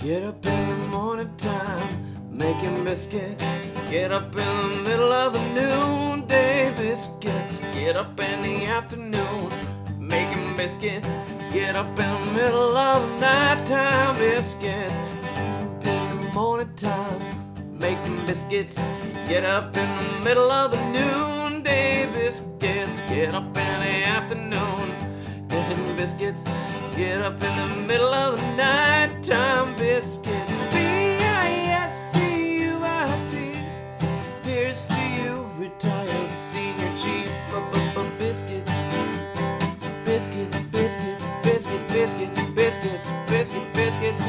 Get up in the morning time, making biscuits. Get up in the middle of the noonday biscuits. Get up in the afternoon, making biscuits. Get up in the middle of the nighttime biscuits. Get up in the morning time, making biscuits. Get up in the middle of the noonday biscuits. Get up in the afternoon, making biscuits. Get up in the middle of the nighttime biscuits. B-I-S-C-U-I-T. Here's to you, retired senior chief. Biscuits. Biscuits, biscuits, biscuits, biscuits, biscuits, biscuits, biscuits.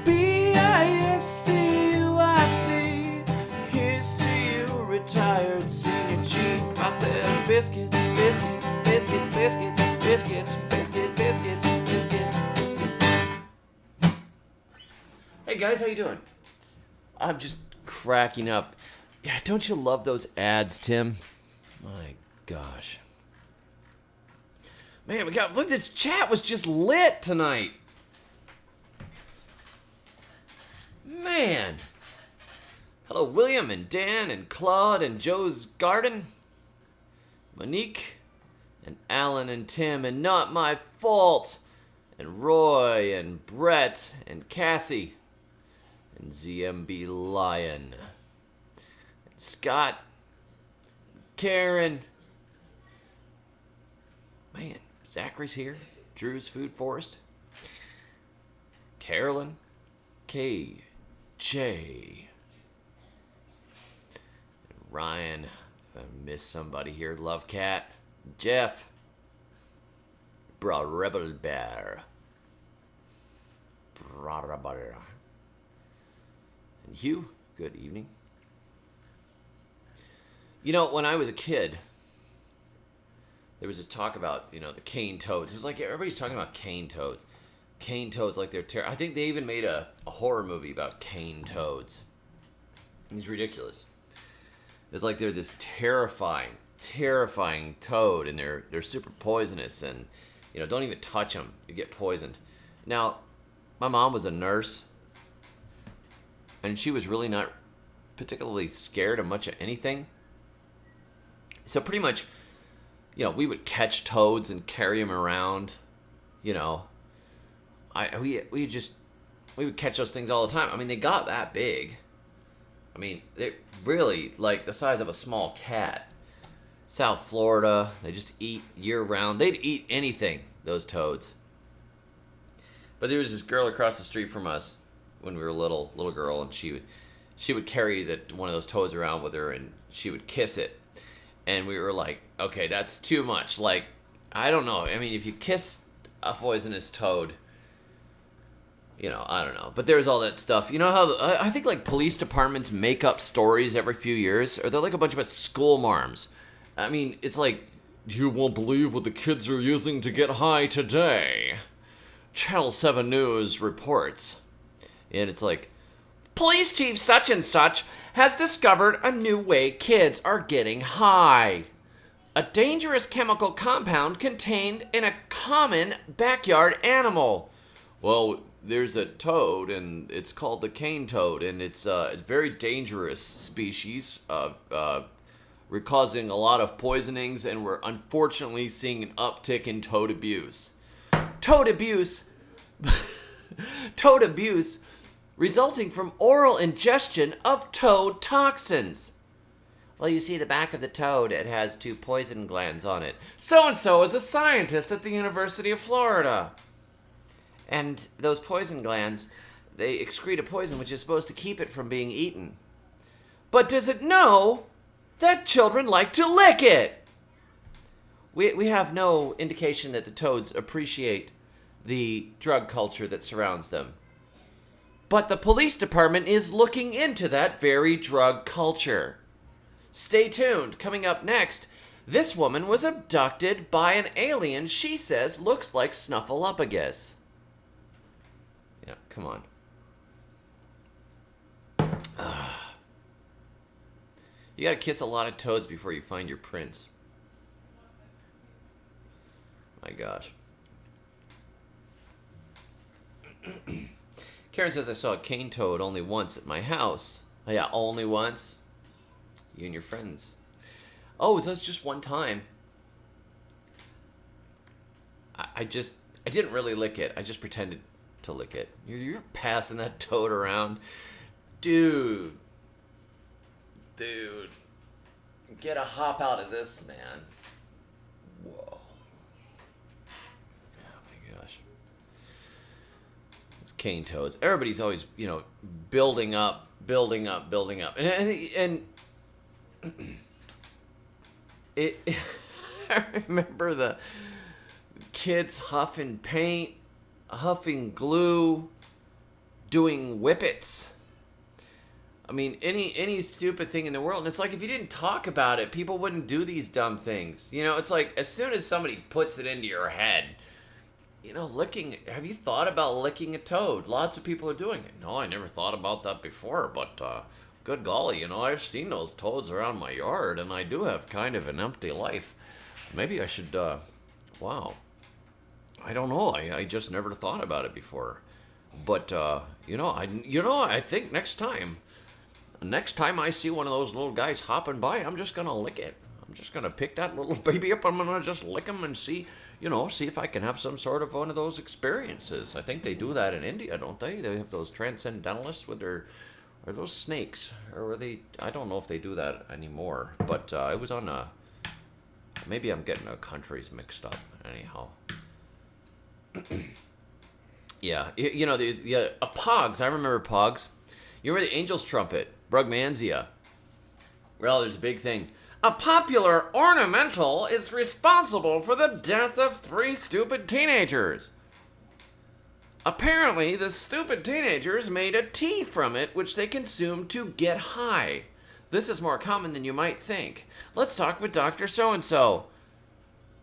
B-I-S-C-U-I-T. Here's to you, retired senior chief. I said biscuits, biscuits, biscuits, biscuits, biscuits, biscuits, biscuits, biscuits. Hey guys, how you doing? I'm just cracking up. Yeah, don't you love those ads, Tim? My gosh. Man, look, this chat was just lit tonight. Man. Hello, William and Dan and Claude and Joe's Garden. Monique and Alan and Tim and Not My Fault. And Roy and Brett and Cassie. And ZMB Lion. And Scott. Karen. Man, Zachary's here. Drew's Food Forest. Carolyn. KJ. Ryan. If I missed somebody here. Love Cat. Jeff. Bra Rebel Bear. Bra Rebel. And Hugh, good evening. You know, when I was a kid, there was this talk about, the cane toads. It was like everybody's talking about cane toads. Cane toads, like they're I think they even made a horror movie about cane toads. It's ridiculous. It's like they're this terrifying toad, and they're super poisonous, and don't even touch them, you get poisoned. Now, my mom was a nurse, and she was really not particularly scared of much of anything. So pretty much, we would catch toads and carry them around. We would catch those things all the time. I mean, they got that big. I mean, they really like the size of a small cat. South Florida, they just eat year round. They'd eat anything, those toads. But there was this girl across the street from us when we were a little girl, and she would carry one of those toads around with her, and she would kiss it. And we were like, okay, that's too much. Like, I don't know. I mean, if you kiss a poisonous toad, I don't know. But there's all that stuff. You know how I think like police departments make up stories every few years, or they're like a bunch of school marms. I mean, it's like, you won't believe what the kids are using to get high today. Channel 7 News reports. And it's like, Police Chief such and such has discovered a new way kids are getting high. A dangerous chemical compound contained in a common backyard animal. Well, there's a toad, and it's called the cane toad, and it's a very dangerous species. We're causing a lot of poisonings, and we're unfortunately seeing an uptick in toad abuse. Toad abuse resulting from oral ingestion of toad toxins. Well, you see the back of the toad, it has 2 poison glands on it. So-and-so is a scientist at the University of Florida. And those poison glands, they excrete a poison which is supposed to keep it from being eaten. But does it know that children like to lick it? We have no indication that the toads appreciate the drug culture that surrounds them. But the police department is looking into that very drug culture. Stay tuned. Coming up next, this woman was abducted by an alien she says looks like Snuffleupagus. Yeah, come on. You gotta kiss a lot of toads before you find your prince. My gosh. Karen says, I saw a cane toad only once at my house. Oh, yeah, only once? You and your friends. Oh, so it's just one time. I didn't really lick it. I just pretended to lick it. You're passing that toad around. Dude. Get a hop out of this, man. Whoa. Oh my gosh. It's cane toads. Everybody's always, building up. And I remember the kids huffing paint, huffing glue, doing whippets. I mean, any stupid thing in the world. And it's like, if you didn't talk about it, people wouldn't do these dumb things. It's like, as soon as somebody puts it into your head, have you thought about licking a toad? Lots of people are doing it. No, I never thought about that before, but good golly, I've seen those toads around my yard, and I do have kind of an empty life. Maybe I should, wow. I don't know. I just never thought about it before. But, I think next time I see one of those little guys hopping by, I'm just going to lick it. I'm just going to pick that little baby up. I'm going to just lick him and see if I can have some sort of one of those experiences. I think they do that in India, don't they? They have those transcendentalists with are those snakes? Or were they, I don't know if they do that anymore. But it was on maybe I'm getting the countries mixed up. Anyhow. Yeah, Pogs. I remember Pogs. You remember the Angel's Trumpet, Brugmansia. Well, there's a big thing. A popular ornamental is responsible for the death of 3 stupid teenagers. Apparently, the stupid teenagers made a tea from it, which they consumed to get high. This is more common than you might think. Let's talk with Dr. So-and-so.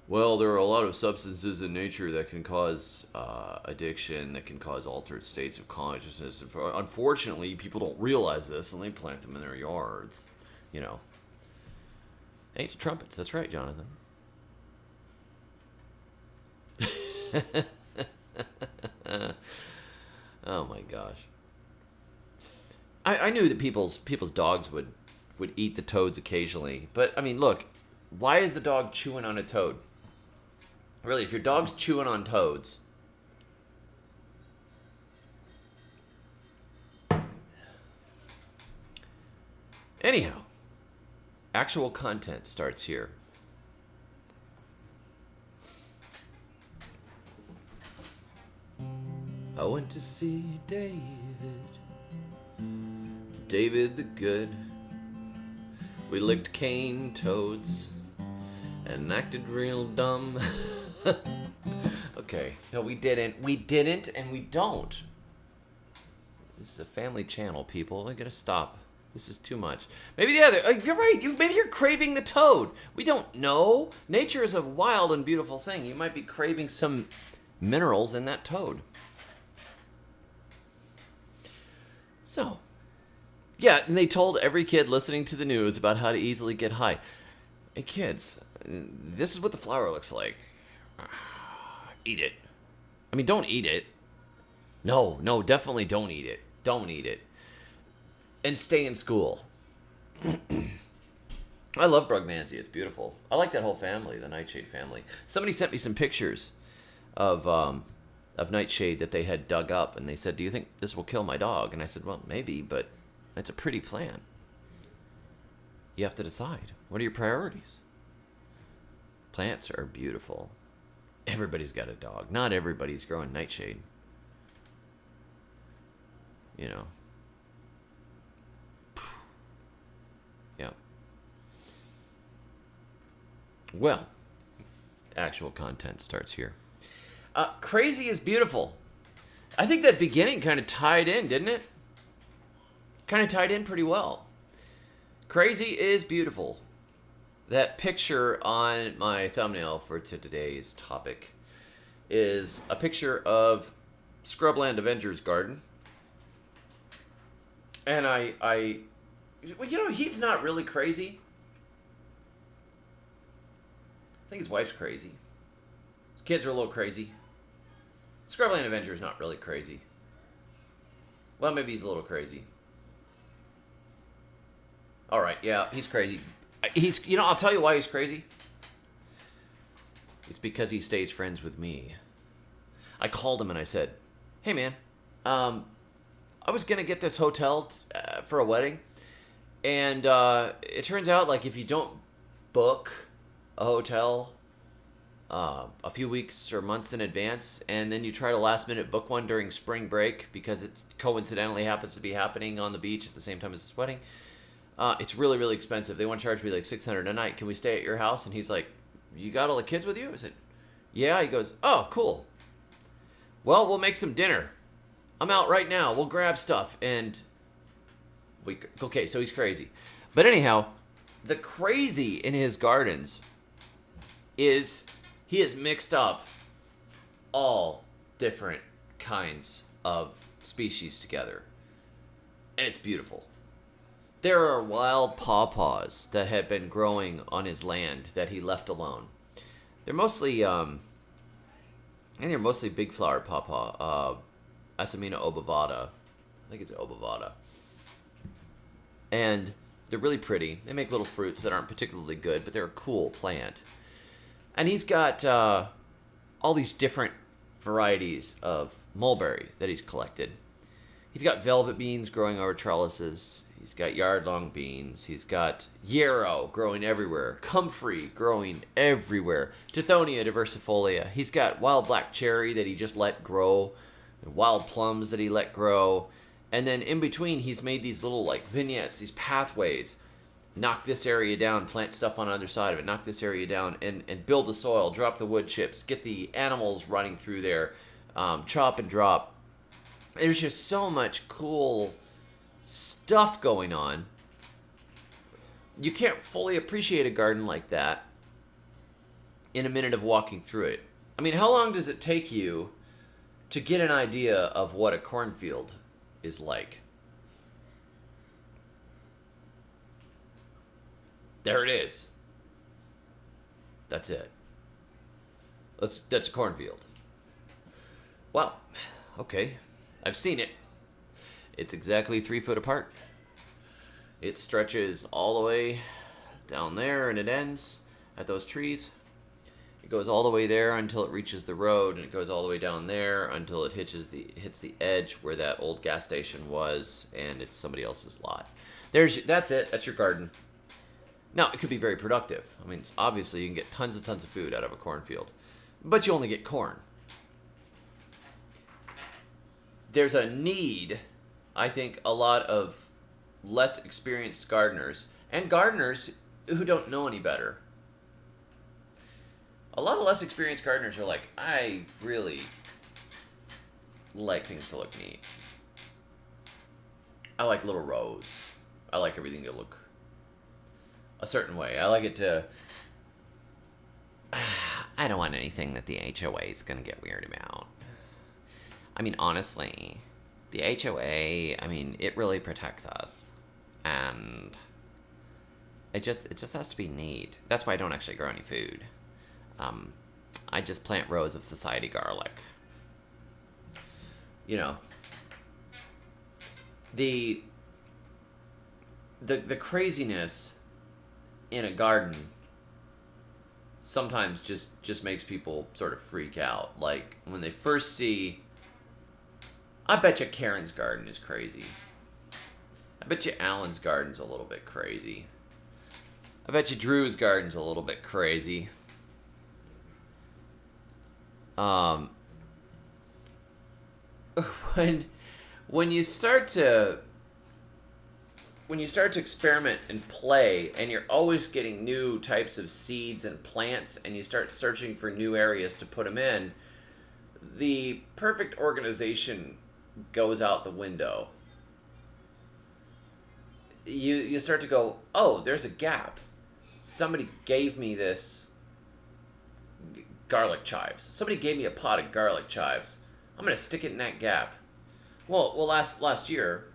Well, there are a lot of substances in nature that can cause addiction, that can cause altered states of consciousness. Unfortunately, people don't realize this, and they plant them in their yards. Ancient trumpets, that's right, Jonathan. Oh my gosh. I knew that people's dogs would eat the toads occasionally, but I mean, look, why is the dog chewing on a toad? Really, if your dog's chewing on toads, anyhow, actual content starts here. I went to see David the Good. We licked cane toads and acted real dumb. Okay, no, we didn't, and we don't. This is a family channel, people. I gotta stop. This is too much. Maybe the other. You're right. Maybe you're craving the toad. We don't know. Nature is a wild and beautiful thing. You might be craving some minerals in that toad. So, yeah, and they told every kid listening to the news about how to easily get high. Hey, kids, this is what the flower looks like. Eat it. I mean, don't eat it. No, definitely don't eat it. Don't eat it. And stay in school. I love Brugmansia. It's beautiful. I like that whole family, the Nightshade family. Somebody sent me some pictures of Nightshade that they had dug up, and they said, do you think this will kill my dog? And I said, well, maybe, but it's a pretty plant. You have to decide. What are your priorities? Plants are beautiful. Everybody's got a dog. Not everybody's growing Nightshade. Yeah. Well, actual content starts here. Crazy is beautiful. I think that beginning kind of tied in, didn't it? Kind of tied in pretty well. Crazy is beautiful. That picture on my thumbnail for today's topic is a picture of Scrubland Avengers Garden. And he's not really crazy. I think his wife's crazy. His kids are a little crazy. Scrubland Avenger is not really crazy. Well, maybe he's a little crazy. All right, yeah, he's crazy. I'll tell you why he's crazy. It's because he stays friends with me. I called him and I said, "Hey, man, I was gonna get this hotel for a wedding, and it turns out like if you don't book a hotel a few weeks or months in advance, and then you try to last minute book one during spring break because it coincidentally happens to be happening on the beach at the same time as this wedding, it's really, really expensive. They want to charge me like $600 a night. Can we stay at your house?" And he's like, "You got all the kids with you?" I said, "Yeah." He goes, "Oh, cool. Well, we'll make some dinner. I'm out right now. We'll grab stuff." And okay, so he's crazy. But anyhow, the crazy in his gardens is he has mixed up all different kinds of species together. And it's beautiful. There are wild pawpaws that have been growing on his land that he left alone. They're mostly, they're mostly big flowered pawpaw. Asamina obovata. I think it's obovata. And they're really pretty. They make little fruits that aren't particularly good, but they're a cool plant. And he's got all these different varieties of mulberry that he's collected. He's got velvet beans growing over trellises. He's got yard-long beans. He's got yarrow growing everywhere. Comfrey growing everywhere. Tithonia diversifolia. He's got wild black cherry that he just let grow. And wild plums that he let grow. And then in between, he's made these little like vignettes, these pathways. Knock this area down, plant stuff on the other side of it. Knock this area down and build the soil. Drop the wood chips. Get the animals running through there. Chop and drop. There's just so much cool stuff going on. You can't fully appreciate a garden like that in a minute of walking through it. I mean, how long does it take you to get an idea of what a cornfield is like? There it is. That's it. That's a cornfield. Well, okay. I've seen it. It's exactly 3 foot apart. It stretches all the way down there and it ends at those trees. It goes all the way there until it reaches the road, and it goes all the way down there until it hits the edge where that old gas station was, and it's somebody else's lot. That's it. That's your garden. Now, it could be very productive. I mean, obviously you can get tons and tons of food out of a cornfield, but you only get corn. There's a need, I think, a lot of less experienced gardeners and gardeners who don't know any better. A lot of less experienced gardeners are like, I really like things to look neat. I like little rows. I like everything to look a certain way. I like it to... I don't want anything that the HOA is going to get weird about. I mean, honestly, the HOA, I mean, it really protects us. And it just has to be neat. That's why I don't actually grow any food. I just plant rows of society garlic. You know, the craziness in a garden sometimes just makes people sort of freak out. Like when they first see, I bet you Karen's garden is crazy. I bet you Alan's garden's a little bit crazy. I bet you Drew's garden's a little bit crazy. When you start to experiment and play, and you're always getting new types of seeds and plants, and you start searching for new areas to put them in, the perfect organization goes out the window. You start to go, oh, there's a gap. Somebody gave me this garlic chives. Somebody gave me a pot of garlic chives. I'm gonna stick it in that gap. Well, last year,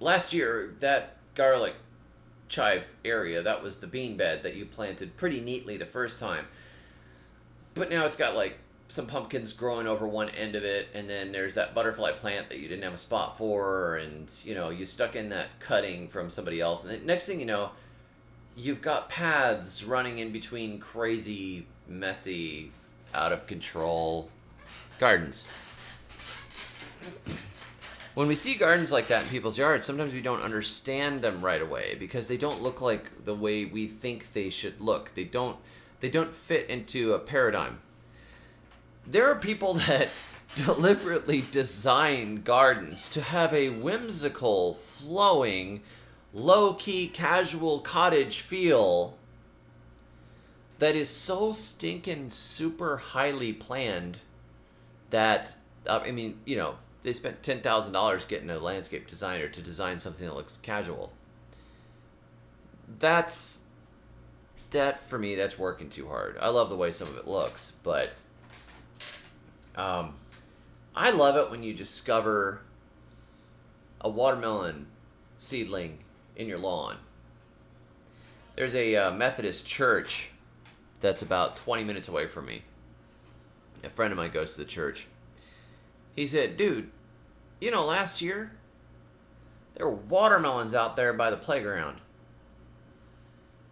that garlic chive area, that was the bean bed that you planted pretty neatly the first time. But now it's got like some pumpkins growing over one end of it, and then there's that butterfly plant that you didn't have a spot for, and you stuck in that cutting from somebody else, and the next thing you know, you've got paths running in between crazy, messy, out of control gardens. When we see gardens like that in people's yards, sometimes we don't understand them right away because they don't look like the way we think they should look. They don't fit into a paradigm. There are people that deliberately design gardens to have a whimsical, flowing, low-key, casual cottage feel that is so stinking super highly planned that, they spent $10,000 getting a landscape designer to design something that looks casual. That, for me, that's working too hard. I love the way some of it looks, but I love it when you discover a watermelon seedling in your lawn. There's a Methodist church that's about 20 minutes away from me. A friend of mine goes to the church. He said, dude, last year, there were watermelons out there by the playground.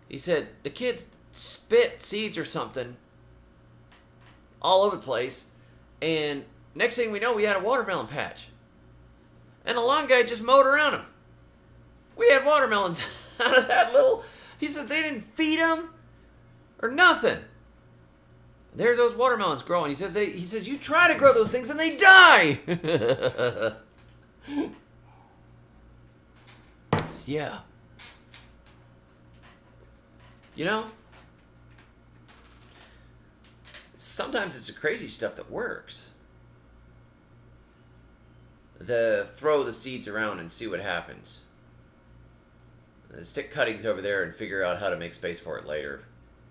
He said, the kids spit seeds or something all over the place, and next thing we know, we had a watermelon patch. And the lawn guy just mowed around them. We had watermelons out of that little... He says they didn't feed them or nothing. There's those watermelons growing. He says you try to grow those things and they die. Yeah. Sometimes it's the crazy stuff that works. Throw the seeds around and see what happens. Stick cuttings over there and figure out how to make space for it later.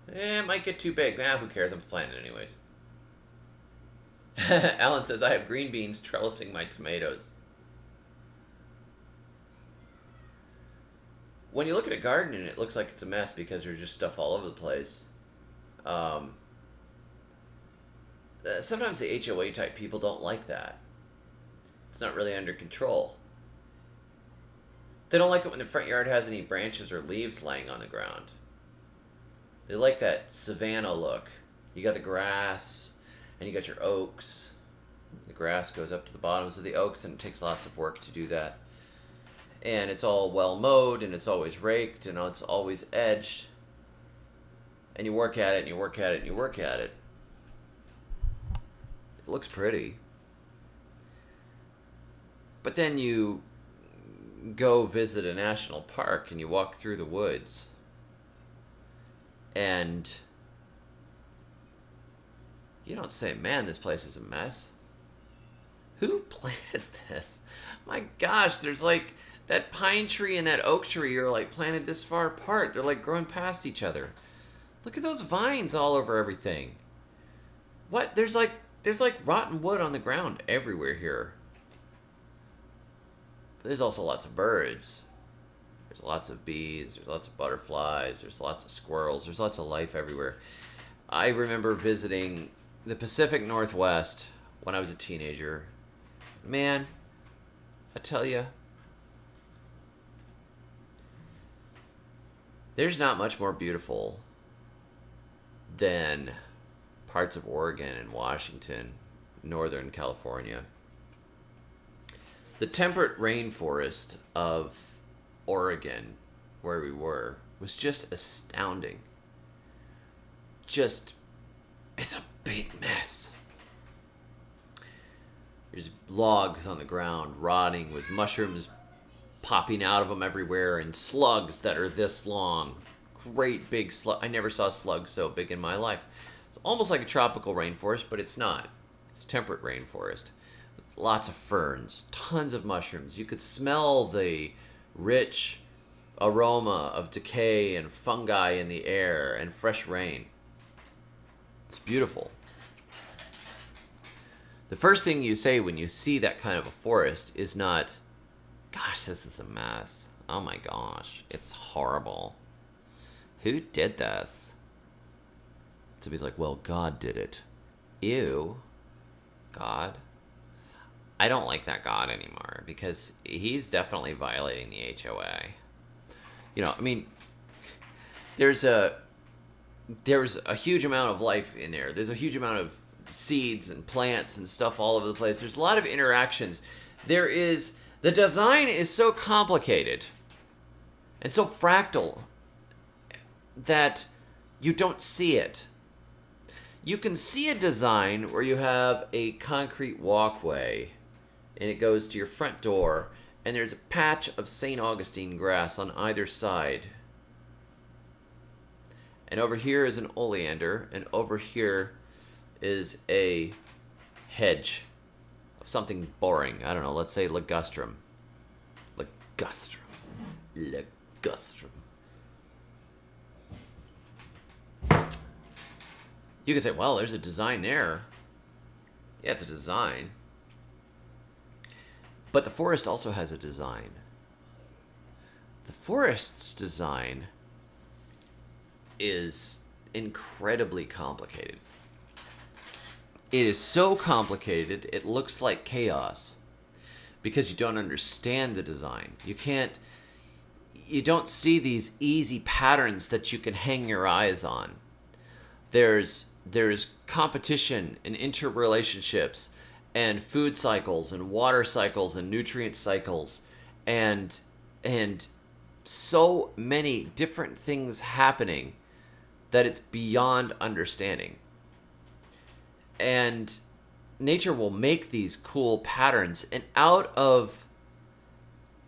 It might get too big. Who cares? I'm planting it anyways. Alan says, I have green beans trellising my tomatoes. When you look at a garden and it looks like it's a mess because there's just stuff all over the place, sometimes the HOA type people don't like that. It's not really under control. They don't like it when the front yard has any branches or leaves laying on the ground. They like that savanna look. You got the grass, and you got your oaks. The grass goes up to the bottoms of the oaks, and it takes lots of work to do that. And it's all well mowed, and it's always raked, and it's always edged. And you work at it, and you work at it, and you work at it. It looks pretty. But then you go visit a national park, and you walk through the woods. And you don't say, man, this place is a mess. Who planted this? My gosh, there's like that pine tree and that oak tree are like planted this far apart. They're like growing past each other. Look at those vines all over everything. What? There's like rotten wood on the ground everywhere here. But there's also lots of birds. There's lots of bees, there's lots of butterflies, there's lots of squirrels, there's lots of life everywhere. I remember visiting the Pacific Northwest when I was a teenager. Man, I tell you, there's not much more beautiful than parts of Oregon and Washington, Northern California. The temperate rainforest of Oregon, where we were, was just astounding. It's a big mess. There's logs on the ground rotting with mushrooms popping out of them everywhere and slugs that are this long. Great big slug. I never saw slugs so big in my life. It's almost like a tropical rainforest, but it's not. It's temperate rainforest. Lots of ferns, tons of mushrooms. You could smell the rich aroma of decay and fungi in the air and fresh rain. It's beautiful. The first thing you say when you see that kind of a forest is not, gosh, this is a mess. Oh my gosh, it's horrible. Who did this? To be like, well, God did it. ew, God. I don't like that God anymore because he's definitely violating the HOA. You know, I mean, there's a huge amount of life in there. There's a huge amount of seeds and plants and stuff all over the place. There's a lot of interactions. The design is so complicated and so fractal that you don't see it. You can see a design where you have a concrete walkway and it goes to your front door and there's a patch of St. Augustine grass on either side. And over here is an oleander, and over here is a hedge of something boring. I don't know, let's say ligustrum. Ligustrum. You can say, well, there's a design there. Yeah, it's a design. But the forest also has a design. The forest's design is incredibly complicated. It is so complicated, it looks like chaos because you don't understand the design. You don't see these easy patterns that you can hang your eyes on. There's competition and interrelationships and food cycles and water cycles and nutrient cycles and so many different things happening that it's beyond understanding. And nature will make these cool patterns, and out of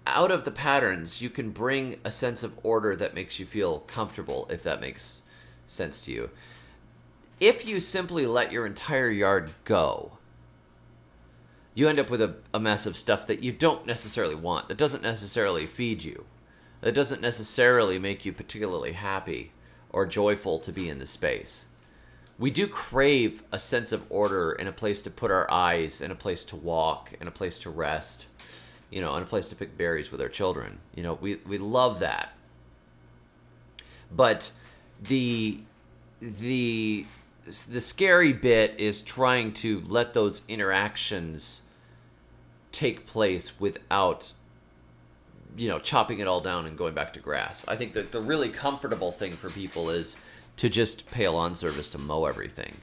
the patterns you can bring a sense of order that makes you feel comfortable, if that makes sense to you. If you simply let your entire yard go, you end up with a mess of stuff that you don't necessarily want, that doesn't necessarily feed you, that doesn't necessarily make you particularly happy or joyful to be in the space. We do crave a sense of order and a place to put our eyes, and a place to walk, and a place to rest, and a place to pick berries with our children. We love that. But the scary bit is trying to let those interactions take place without chopping it all down and going back to grass. I think that the really comfortable thing for people is to just pay a lawn service to mow everything.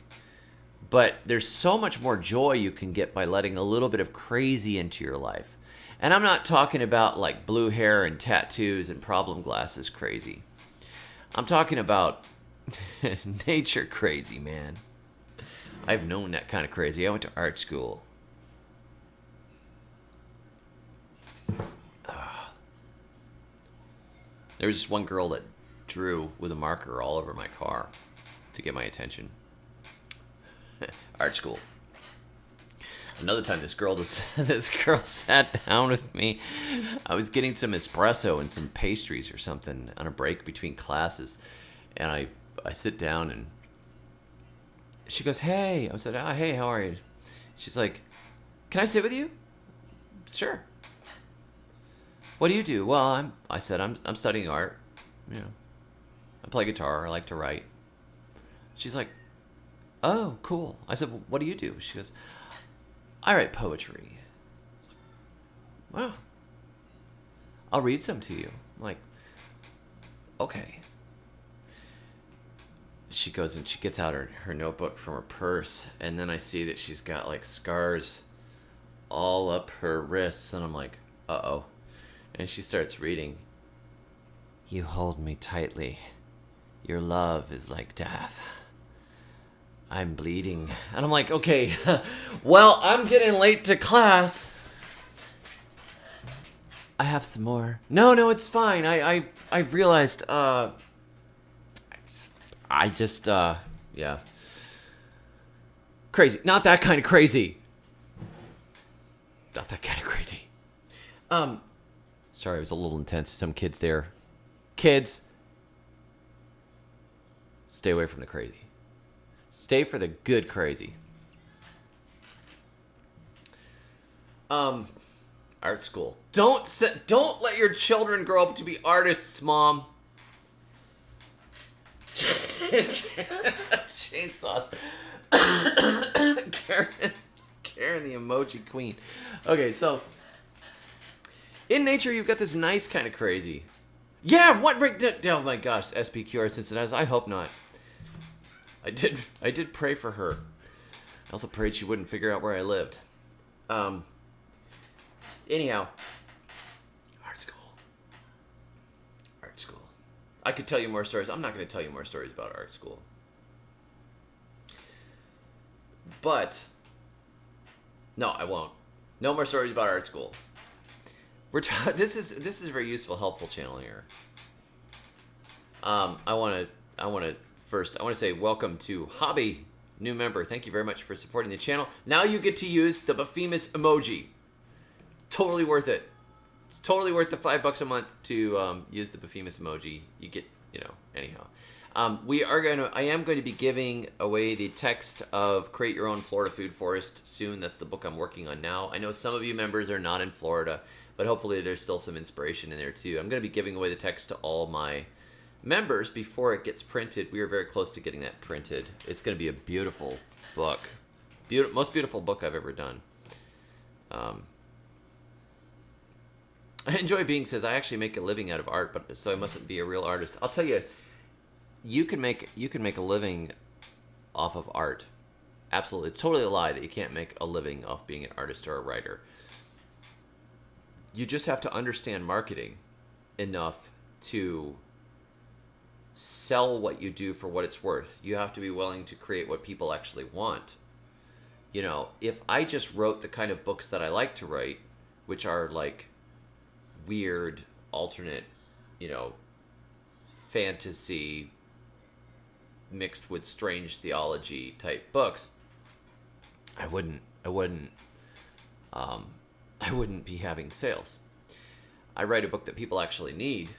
But there's so much more joy you can get by letting a little bit of crazy into your life. And I'm not talking about like blue hair and tattoos and problem glasses crazy. I'm talking about nature crazy, man. I've known that kind of crazy. I went to art school. There was just one girl that drew with a marker all over my car to get my attention. Art school. Another time, this girl sat down with me. I was getting some espresso and some pastries or something on a break between classes, and I sit down and she goes, "Hey." I said, "Hey, how are you?" She's like, "Can I sit with you?" "Sure." "What do you do?" "Well, I said I'm studying art. I play guitar. I like to write." She's like, "Oh, cool." I said, "Well, what do you do?" She goes, "I write poetry." I was like, "Wow. I'll read some to you." I'm like, "Okay." She goes and she gets out her notebook from her purse, and then I see that she's got like scars all up her wrists, and I'm like, uh-oh. And she starts reading, "You hold me tightly. Your love is like death. I'm bleeding." And I'm like, okay, well, I'm getting late to class. I have some more. No, it's fine. I realized, yeah. Crazy. Not that kind of crazy. Not that kind of crazy. Sorry, it was a little intense. Some kids there. Kids, stay away from the crazy. Stay for the good crazy. Art school. Don't let your children grow up to be artists, Mom. Chainsaws. emoji queen. Okay, so in nature, you've got this nice kind of crazy. Yeah, what? Oh my gosh, SPQR Cincinnati. I hope not. I did pray for her. I also prayed she wouldn't figure out where I lived. Anyhow, art school. Art school. I could tell you more stories. I'm not going to tell you more stories about art school. But no, I won't. No more stories about art school. This is a very useful, helpful channel here. I want to say welcome to Hobby, new member. Thank you very much for supporting the channel. Now you get to use the famous emoji. Totally worth it. It's totally worth the $5 a month to use the famous emoji. You get, anyhow. I am going to be giving away the text of Create Your Own Florida Food Forest soon. That's the book I'm working on now. I know some of you members are not in Florida, but hopefully there's still some inspiration in there too. I'm going to be giving away the text to all my members before it gets printed. We are very close to getting that printed. It's going to be a beautiful book. Most beautiful book I've ever done. I enjoy being says I actually make a living out of art, but so I mustn't be a real artist. I'll tell you, you can make a living off of art. Absolutely, it's totally a lie that you can't make a living off being an artist or a writer. You just have to understand marketing enough to sell what you do for what it's worth. You have to be willing to create what people actually want. If I just wrote the kind of books that I like to write, which are like weird, alternate, fantasy mixed with strange theology type books, I wouldn't be having sales. I write a book that people actually need.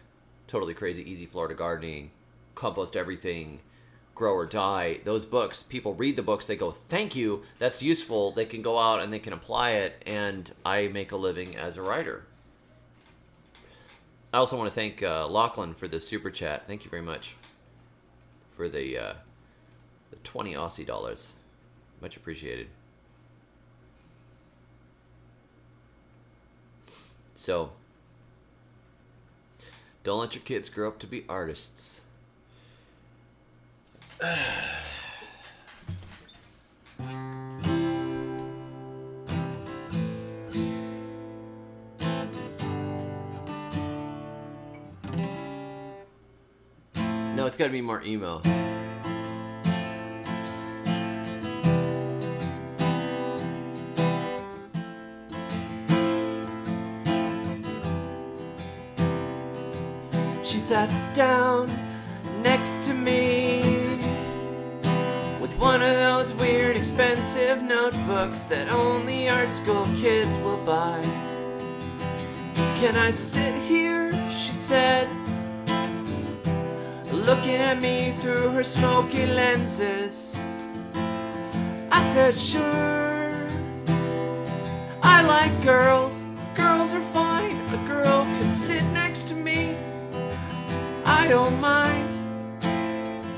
Totally Crazy, Easy Florida Gardening, Compost Everything, Grow or Die. Those books, people read the books, they go, thank you, that's useful. They can go out and they can apply it, and I make a living as a writer. I also want to thank Lachlan for the super chat. Thank you very much for the 20 Aussie dollars. Much appreciated. So, don't let your kids grow up to be artists. No, it's got to be more emo. She sat down next to me with one of those weird expensive notebooks that only art school kids will buy. Can I sit here? She said, looking at me through her smoky lenses. I said, sure. I like girls. Girls are fine. A girl can sit next to me. I don't mind.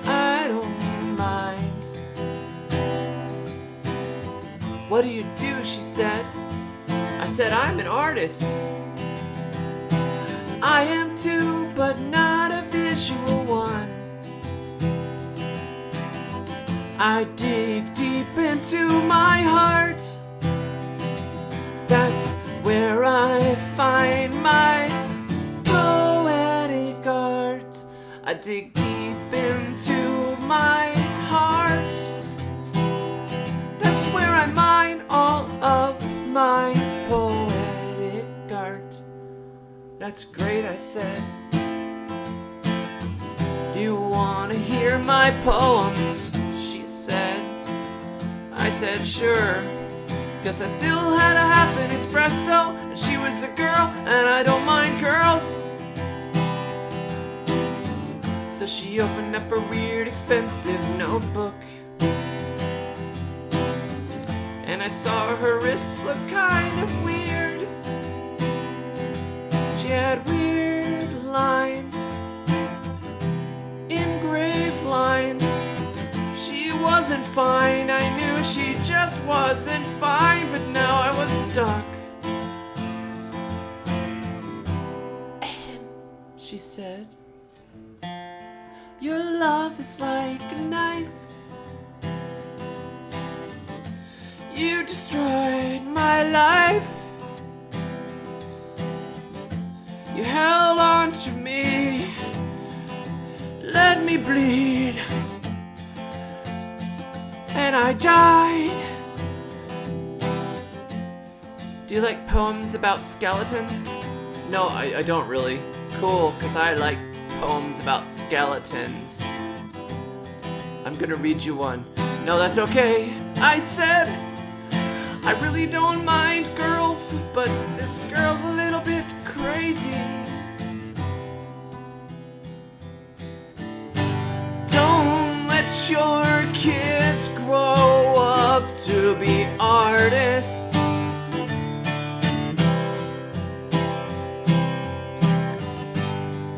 I don't mind. What do you do? She said. I said, I'm an artist. I am too, but not a visual one. I dig deep into my heart. That's where I find my poetic art. I dig deep into my heart. That's where I mine all of my poetic art. That's great, I said. Do you want to hear my poems? She said. I said, sure. Guess I still had a half an espresso, and she was a girl, and I don't mind girls. So she opened up her weird, expensive notebook, and I saw her wrists look kind of weird. She had weird lines, engraved lines. She was wasn't fine. I knew she just wasn't fine, but now I was stuck. She said, your love is like a knife. You destroyed my life. You held on to me, let me bleed, and I died. Do you like poems about skeletons? No, I don't really. Cool, because I like poems about skeletons. I'm gonna read you one. No, that's okay. I said, I really don't mind girls, but this girl's a little bit crazy. Don't let your kids grow up to be artists.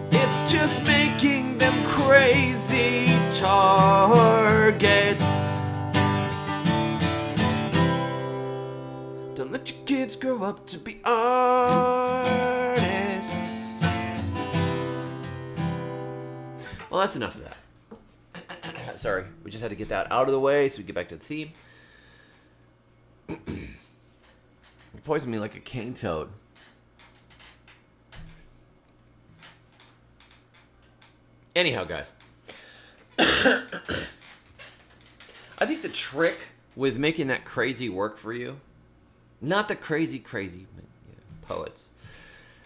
It's just making them crazy targets. Don't let your kids grow up to be artists. Well, that's enough of that. Sorry, we just had to get that out of the way so we get back to the theme. You poisoned me like a cane toad. Anyhow, guys. I think the trick with making that crazy work for you, not the crazy, but, yeah, poets.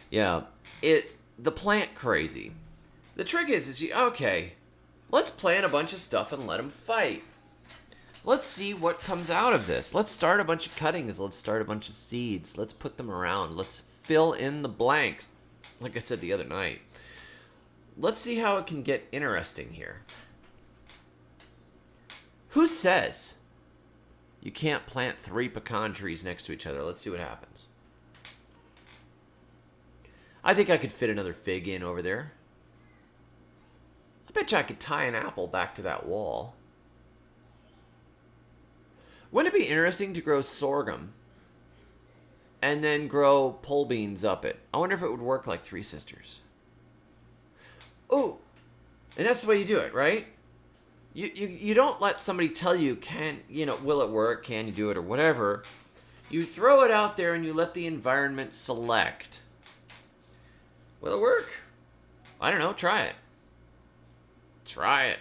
Yeah, the plant crazy. The trick is okay, let's plant a bunch of stuff and let them fight. Let's see what comes out of this. Let's start a bunch of cuttings. Let's start a bunch of seeds. Let's put them around. Let's fill in the blanks. Like I said the other night. Let's see how it can get interesting here. Who says you can't plant 3 pecan trees next to each other? Let's see what happens. I think I could fit another fig in over there. I bet you I could tie an apple back to that wall. Wouldn't it be interesting to grow sorghum and then grow pole beans up it? I wonder if it would work like Three Sisters. Oh, and that's the way you do it, right? You don't let somebody tell you, will it work, can you do it, or whatever. You throw it out there and you let the environment select. Will it work? I don't know, try it. Try it.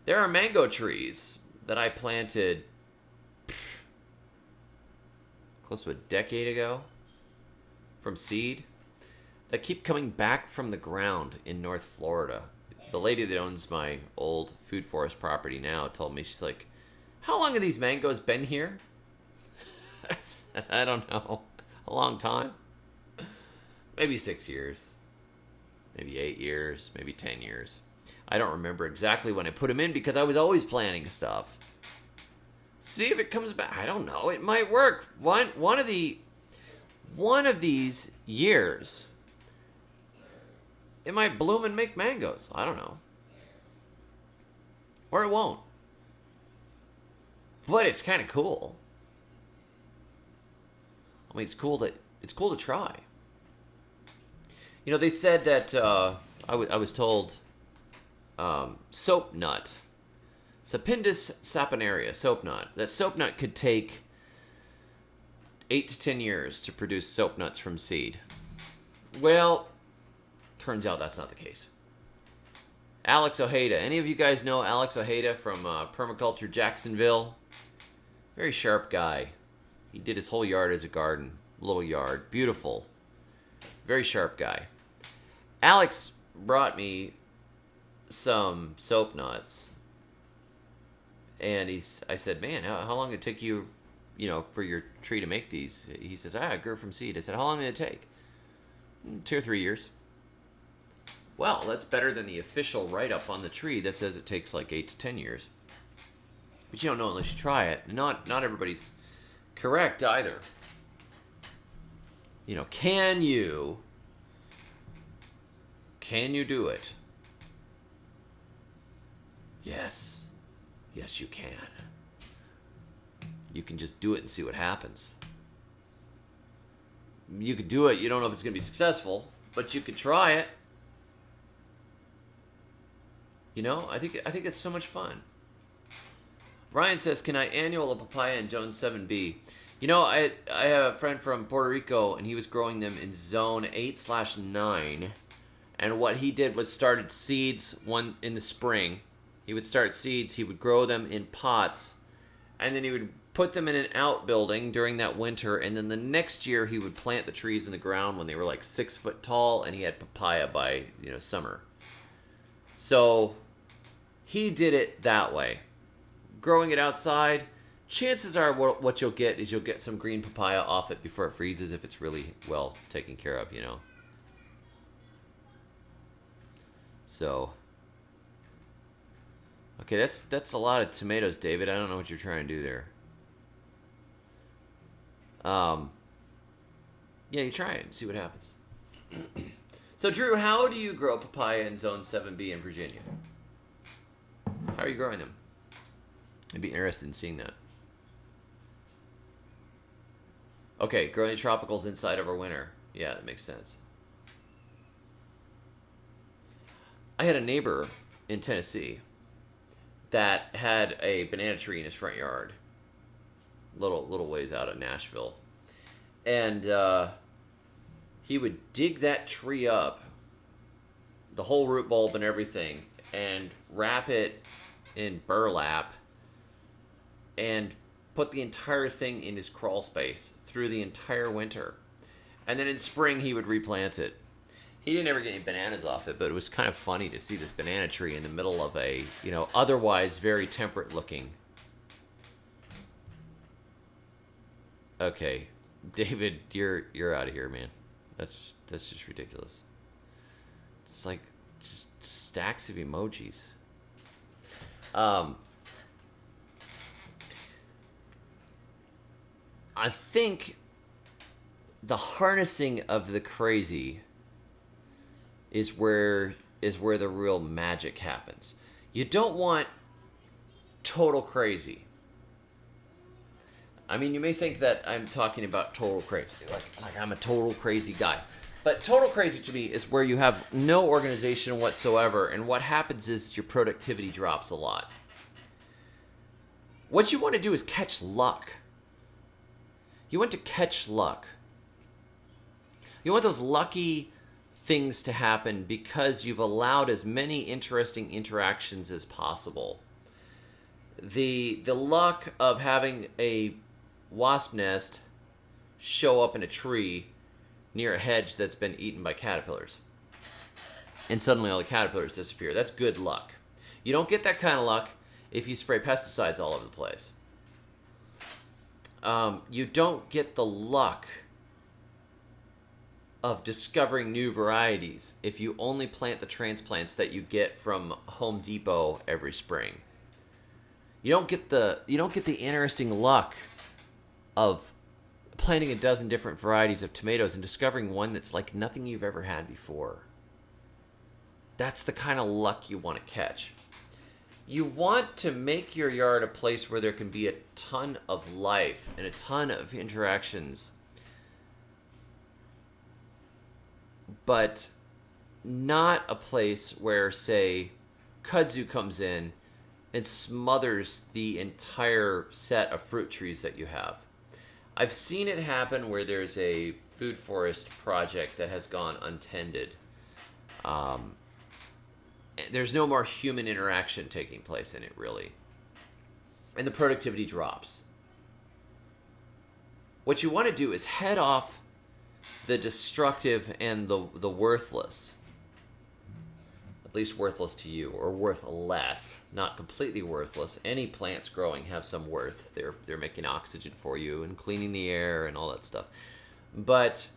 There are mango trees that I planted close to a decade ago from seed that keep coming back from the ground in North Florida. The lady that owns my old food forest property now told me, she's like, how long have these mangoes been here? I said, I don't know. A long time. Maybe 6 years. Maybe 8 years. Maybe 10 years. I don't remember exactly when I put them in because I was always planting stuff. See if it comes back. I don't know. It might work. One of these years, it might bloom and make mangoes. I don't know. Or it won't. But it's kind of cool. I mean, it's cool to try. You know, they said that I was told soap nut, Sapindus saponaria, soap nut. That soap nut could take 8 to 10 years to produce soap nuts from seed. Well, turns out that's not the case. Alex Ojeda. Any of you guys know Alex Ojeda from Permaculture Jacksonville? Very sharp guy. He did his whole yard as a garden. Little yard. Beautiful. Very sharp guy. Alex brought me some soap nuts. And I said, man, how long did it take you, for your tree to make these? He says, I grew from seed. I said, how long did it take? 2 or 3 years. Well, that's better than the official write-up on the tree that says it takes like 8 to 10 years. But you don't know unless you try it. Not everybody's correct either. Can you do it? Yes. Yes, you can. You can just do it and see what happens. You could do it. You don't know if it's going to be successful, but you could try it. You know, I think it's so much fun. Ryan says, can I annual a papaya in Zone 7B? You know, I have a friend from Puerto Rico, and he was growing them in Zone 8/9. And what he did was started seeds one in the spring. He would start seeds. He would grow them in pots. And then he would put them in an outbuilding during that winter. And then the next year, he would plant the trees in the ground when they were like 6 foot tall. And he had papaya by, summer. So he did it that way. Growing it outside, chances are what you'll get is you'll get some green papaya off it before it freezes if it's really well taken care of, So, okay, that's a lot of tomatoes, David. I don't know what you're trying to do there. Yeah, you try it and see what happens. So, Drew, how do you grow papaya in Zone 7B in Virginia? How are you growing them? I'd be interested in seeing that. Okay, growing tropicals inside over winter. Yeah, that makes sense. I had a neighbor in Tennessee that had a banana tree in his front yard, little ways out of Nashville, and he would dig that tree up, the whole root bulb and everything, and wrap it in burlap, and put the entire thing in his crawl space through the entire winter, and then in spring he would replant it. He didn't ever get any bananas off it, but it was kind of funny to see this banana tree in the middle of a, otherwise very temperate looking. Okay, David, you're out of here, man. That's just ridiculous. It's like just stacks of emojis. I think the harnessing of the crazy is where the real magic happens. You don't want total crazy. I mean, you may think that I'm talking about total crazy, like I'm a total crazy guy. But total crazy to me is where you have no organization whatsoever, and what happens is your productivity drops a lot. What you want to do is catch luck. You want to catch luck. You want those lucky things to happen because you've allowed as many interesting interactions as possible. The luck of having a wasp nest show up in a tree near a hedge that's been eaten by caterpillars, and suddenly all the caterpillars disappear. That's good luck. You don't get that kind of luck if you spray pesticides all over the place. You don't get the luck of discovering new varieties if you only plant the transplants that you get from Home Depot every spring. You don't get the interesting luck of planting a dozen different varieties of tomatoes and discovering one that's like nothing you've ever had before. That's the kind of luck you want to catch. You want to make your yard a place where there can be a ton of life and a ton of interactions, but not a place where, say, Kudzu comes in and smothers the entire set of fruit trees that you have. I've seen it happen where there's a food forest project that has gone untended. There's no more human interaction taking place in it, really. And the productivity drops. What you want to do is head off the destructive and the worthless. At least worthless to you, or worth less. Not completely worthless. Any plants growing have some worth. They're making oxygen for you and cleaning the air and all that stuff. But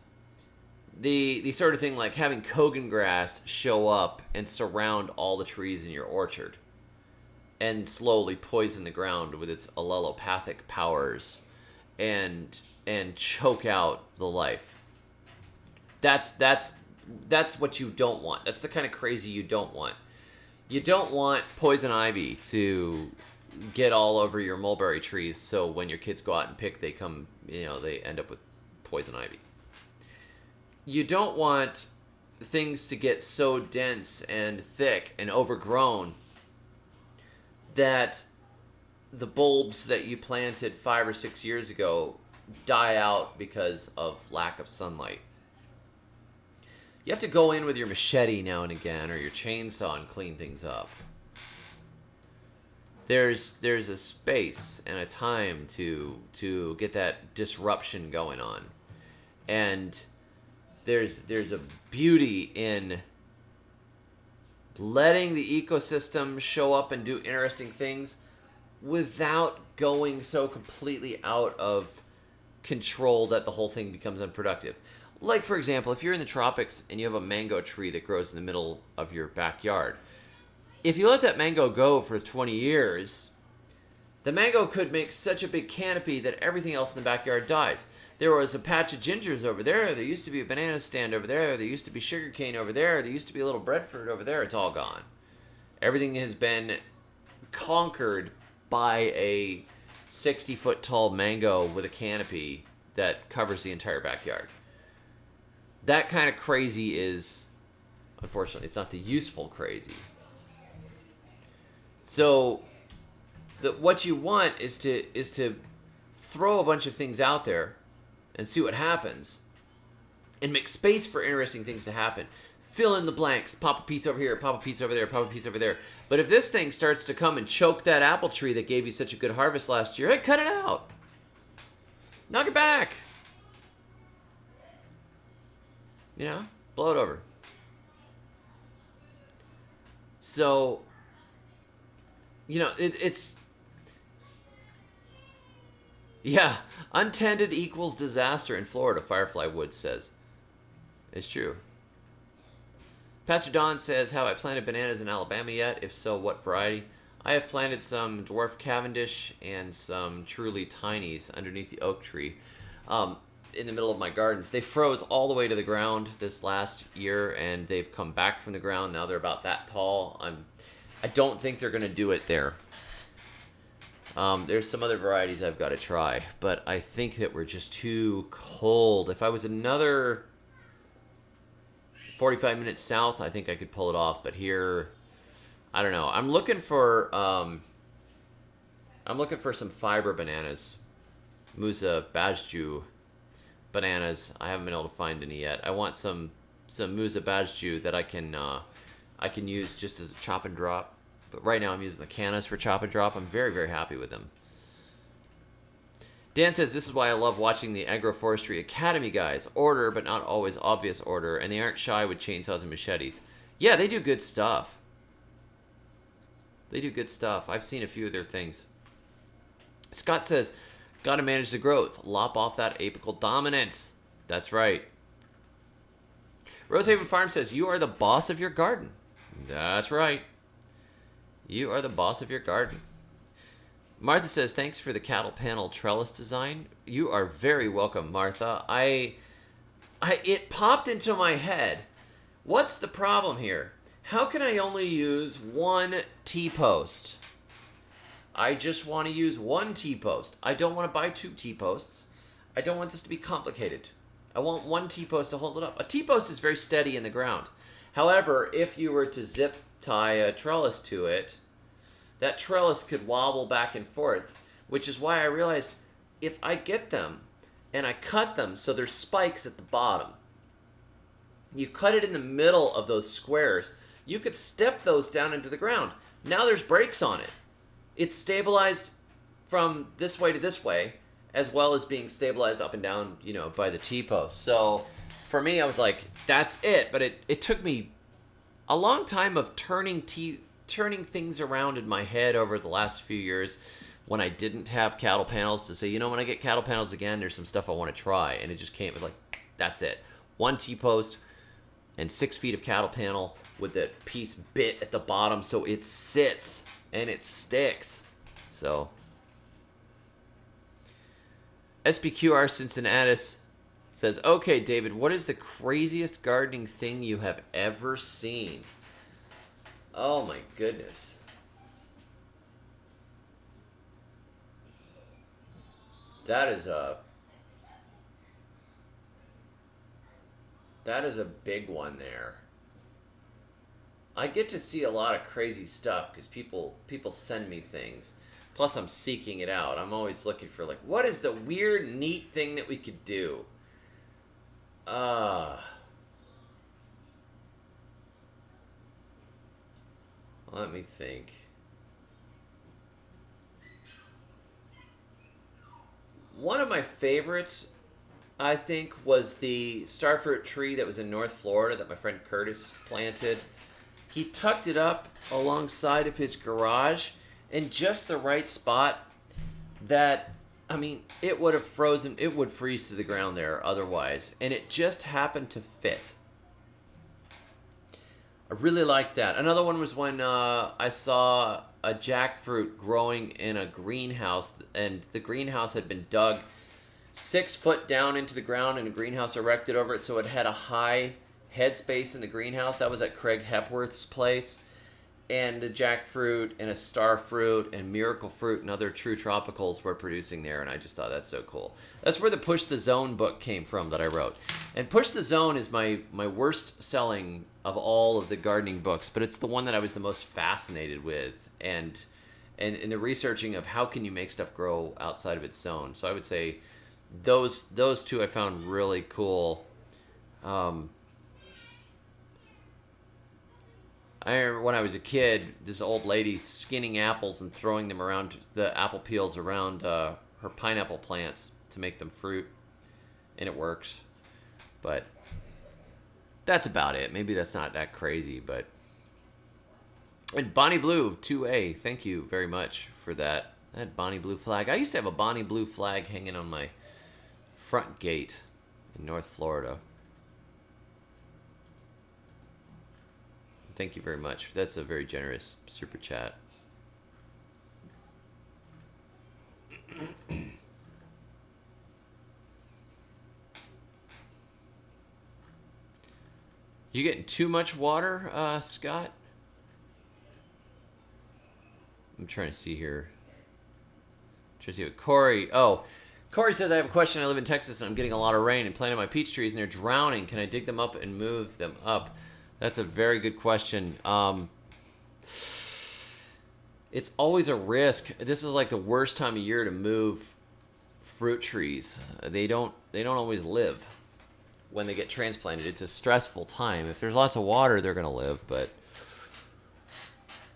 the sort of thing like having Kogan grass show up and surround all the trees in your orchard and slowly poison the ground with its allelopathic powers and choke out the life. That's what you don't want. That's the kind of crazy you don't want. You don't want poison ivy to get all over your mulberry trees, so when your kids go out and pick, they come, they end up with poison ivy. You don't want things to get so dense and thick and overgrown that the bulbs that you planted 5 or 6 years ago die out because of lack of sunlight. You have to go in with your machete now and again, or your chainsaw, and clean things up. There's a space and a time to get that disruption going on. And there's a beauty in letting the ecosystem show up and do interesting things without going so completely out of control that the whole thing becomes unproductive. Like, for example, if you're in the tropics and you have a mango tree that grows in the middle of your backyard, if you let that mango go for 20 years, the mango could make such a big canopy that everything else in the backyard dies. There was a patch of gingers over there. There used to be a banana stand over there. There used to be sugarcane over there. There used to be a little breadfruit over there. It's all gone. Everything has been conquered by a 60-foot tall mango with a canopy that covers the entire backyard. That kind of crazy is, unfortunately, it's not the useful crazy. So, what you want is to throw a bunch of things out there and see what happens, and make space for interesting things to happen. Fill in the blanks. Pop a piece over here, pop a piece over there, pop a piece over there. But if this thing starts to come and choke that apple tree that gave you such a good harvest last year, hey, cut it out. Knock it back. Blow it over. So, it's... Yeah, untended equals disaster in Florida, Firefly Woods says. It's true. Pastor Don says, have I planted bananas in Alabama yet? If so, what variety? I have planted some dwarf Cavendish and some truly tinies underneath the oak tree in the middle of my gardens. They froze all the way to the ground this last year, and they've come back from the ground. Now they're about that tall. I don't think they're going to do it there. There's some other varieties I've got to try, but I think that we're just too cold. If I was another 45 minutes south, I think I could pull it off, but here, I don't know. I'm looking for some fiber bananas, Musa Bajju bananas. I haven't been able to find any yet. I want some Musa Bajju that I can use just as a chop and drop. But right now I'm using the Canas for chop and drop. I'm very, very happy with them. Dan says, this is why I love watching the Agroforestry Academy guys. Order, but not always obvious order. And they aren't shy with chainsaws and machetes. Yeah, they do good stuff. They do good stuff. I've seen a few of their things. Scott says, gotta manage the growth. Lop off that apical dominance. That's right. Rosehaven Farm says, you are the boss of your garden. That's right. You are the boss of your garden. Martha says, thanks for the cattle panel trellis design. You are very welcome, Martha. It popped into my head. What's the problem here? How can I only use one T-post? I just want to use one T-post. I don't want to buy 2 T-posts. I don't want this to be complicated. I want one T-post to hold it up. A T-post is very steady in the ground. However, if you were to zip tie a trellis to it, that trellis could wobble back and forth, which is why I realized if I get them and I cut them so there's spikes at the bottom, you cut it in the middle of those squares, you could step those down into the ground. Now there's brakes on it. It's stabilized from this way to this way, as well as being stabilized up and down, by the T-post. So for me, I was like, that's it. But it took me a long time of turning things around in my head over the last few years when I didn't have cattle panels to say, when I get cattle panels again, there's some stuff I want to try. And it just came, it was like, that's it. One T-post and 6 feet of cattle panel with the piece bit at the bottom so it sits and it sticks. So, SPQR Cincinnati says, okay, David, what is the craziest gardening thing you have ever seen? Oh my goodness. That is a big one there. I get to see a lot of crazy stuff because people send me things. Plus, I'm seeking it out. I'm always looking for like, what is the weird, neat thing that we could do? Let me think. One of my favorites, I think, was the starfruit tree that was in North Florida that my friend Curtis planted. He tucked it up alongside of his garage in just the right spot that, I mean, it would have frozen, it would freeze to the ground there otherwise. And it just happened to fit. I really liked that. Another one was when I saw a jackfruit growing in a greenhouse, and the greenhouse had been dug 6 foot down into the ground and a greenhouse erected over it, so it had a high headspace in the greenhouse. That was at Craig Hepworth's place. And the jackfruit and a starfruit and miracle fruit and other true tropicals were producing there, and I just thought that's so cool. That's where the Push the Zone book came from that I wrote. And Push the Zone is my worst selling of all of the gardening books, but it's the one that I was the most fascinated with, and in the researching of how can you make stuff grow outside of its zone. So I would say those two I found really cool. I remember when I was a kid, this old lady skinning apples and throwing them around, the apple peels around her pineapple plants to make them fruit, and it works. But that's about it. Maybe that's not that crazy, but... And Bonnie Blue 2A, thank you very much for that. That Bonnie Blue flag. I used to have a Bonnie Blue flag hanging on my front gate in North Florida. Thank you very much. That's a very generous super chat. You getting too much water, Scott? I'm trying to see here. Trying to see what Corey... Oh, Corey says, I have a question. I live in Texas and I'm getting a lot of rain and planting my peach trees and they're drowning. Can I dig them up and move them up? That's a very good question. It's always a risk. This is like the worst time of year to move fruit trees. They don't always live when they get transplanted. It's a stressful time. If there's lots of water, they're gonna live. But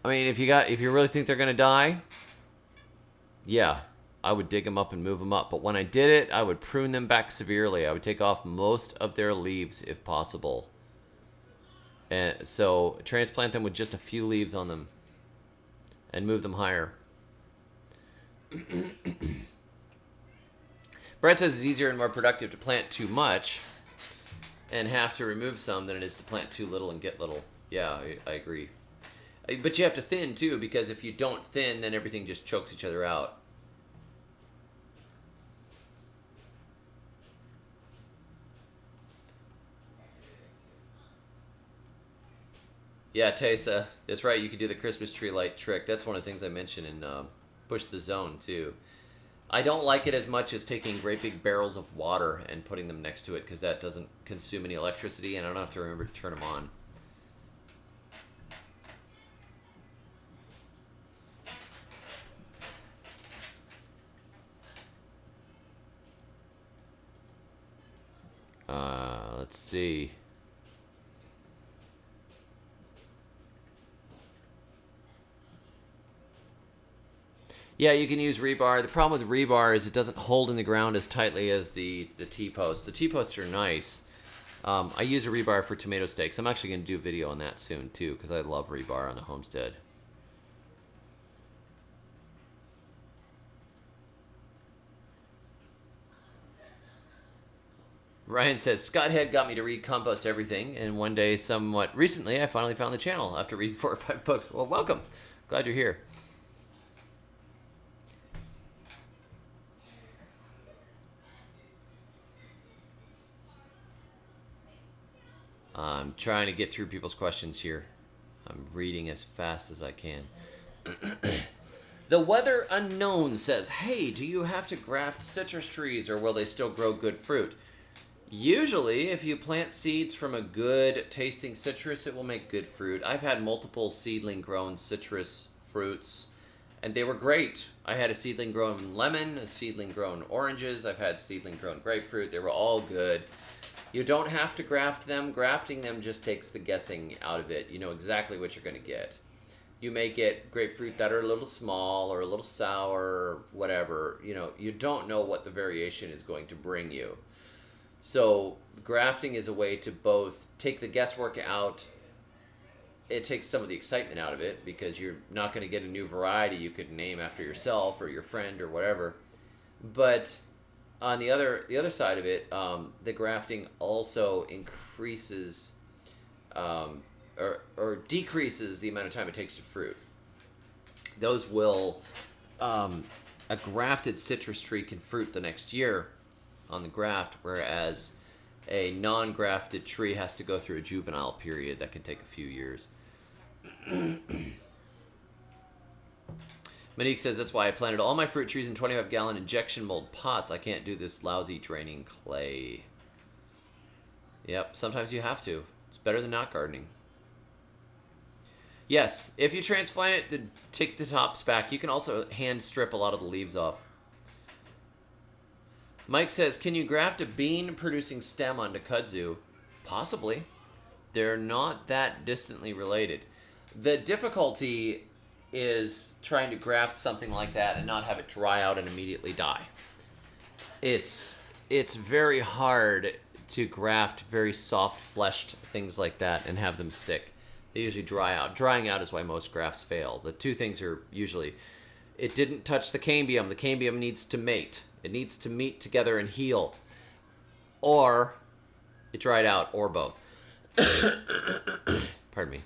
I mean, if you really think they're gonna die, yeah, I would dig them up and move them up. But when I did it, I would prune them back severely. I would take off most of their leaves if possible. And so transplant them with just a few leaves on them and move them higher. Brett says it's easier and more productive to plant too much and have to remove some than it is to plant too little and get little. Yeah, I agree. But you have to thin too, because if you don't thin, then everything just chokes each other out. Yeah, Tessa, that's right. You could do the Christmas tree light trick. That's one of the things I mentioned in Push the Zone, too. I don't like it as much as taking great big barrels of water and putting them next to it, because that doesn't consume any electricity, and I don't have to remember to turn them on. Let's see. Yeah, you can use rebar. The problem with rebar is it doesn't hold in the ground as tightly as the T-posts. The T-posts are nice. I use a rebar for tomato steaks. I'm actually going to do a video on that soon, too, because I love rebar on the homestead. Ryan says, Scott Head got me to read Compost Everything, and one day, somewhat recently, I finally found the channel after reading 4 or 5 books. Well, welcome. Glad you're here. I'm trying to get through people's questions here. I'm reading as fast as I can. The Weather Unknown says, hey, do you have to graft citrus trees or will they still grow good fruit? Usually, if you plant seeds from a good tasting citrus, it will make good fruit. I've had multiple seedling grown citrus fruits, and they were great. I had a seedling grown lemon, a seedling grown oranges. I've had seedling grown grapefruit. They were all good. You don't have to graft them. Grafting them just takes the guessing out of it. You know exactly what you're going to get. You may get grapefruit that are a little small or a little sour or whatever. You know, you don't know what the variation is going to bring you. So grafting is a way to both take the guesswork out. It takes some of the excitement out of it because you're not going to get a new variety you could name after yourself or your friend or whatever. But on the other side of it, the grafting also increases or decreases the amount of time it takes to fruit. Those will a grafted citrus tree can fruit the next year on the graft, whereas a non-grafted tree has to go through a juvenile period that can take a few years. Monique says, that's why I planted all my fruit trees in 25-gallon injection mold pots. I can't do this lousy draining clay. Yep, sometimes you have to. It's better than not gardening. Yes, if you transplant it to take the tops back, you can also hand strip a lot of the leaves off. Mike says, can you graft a bean-producing stem onto kudzu? Possibly. They're not that distantly related. The difficulty is trying to graft something like that and not have it dry out and immediately die. It's very hard to graft very soft-fleshed things like that and have them stick. They usually dry out. Drying out is why most grafts fail. The two things are usually, it didn't touch the cambium. The cambium needs to mate. It needs to meet together and heal. Or it dried out, or both. Pardon me.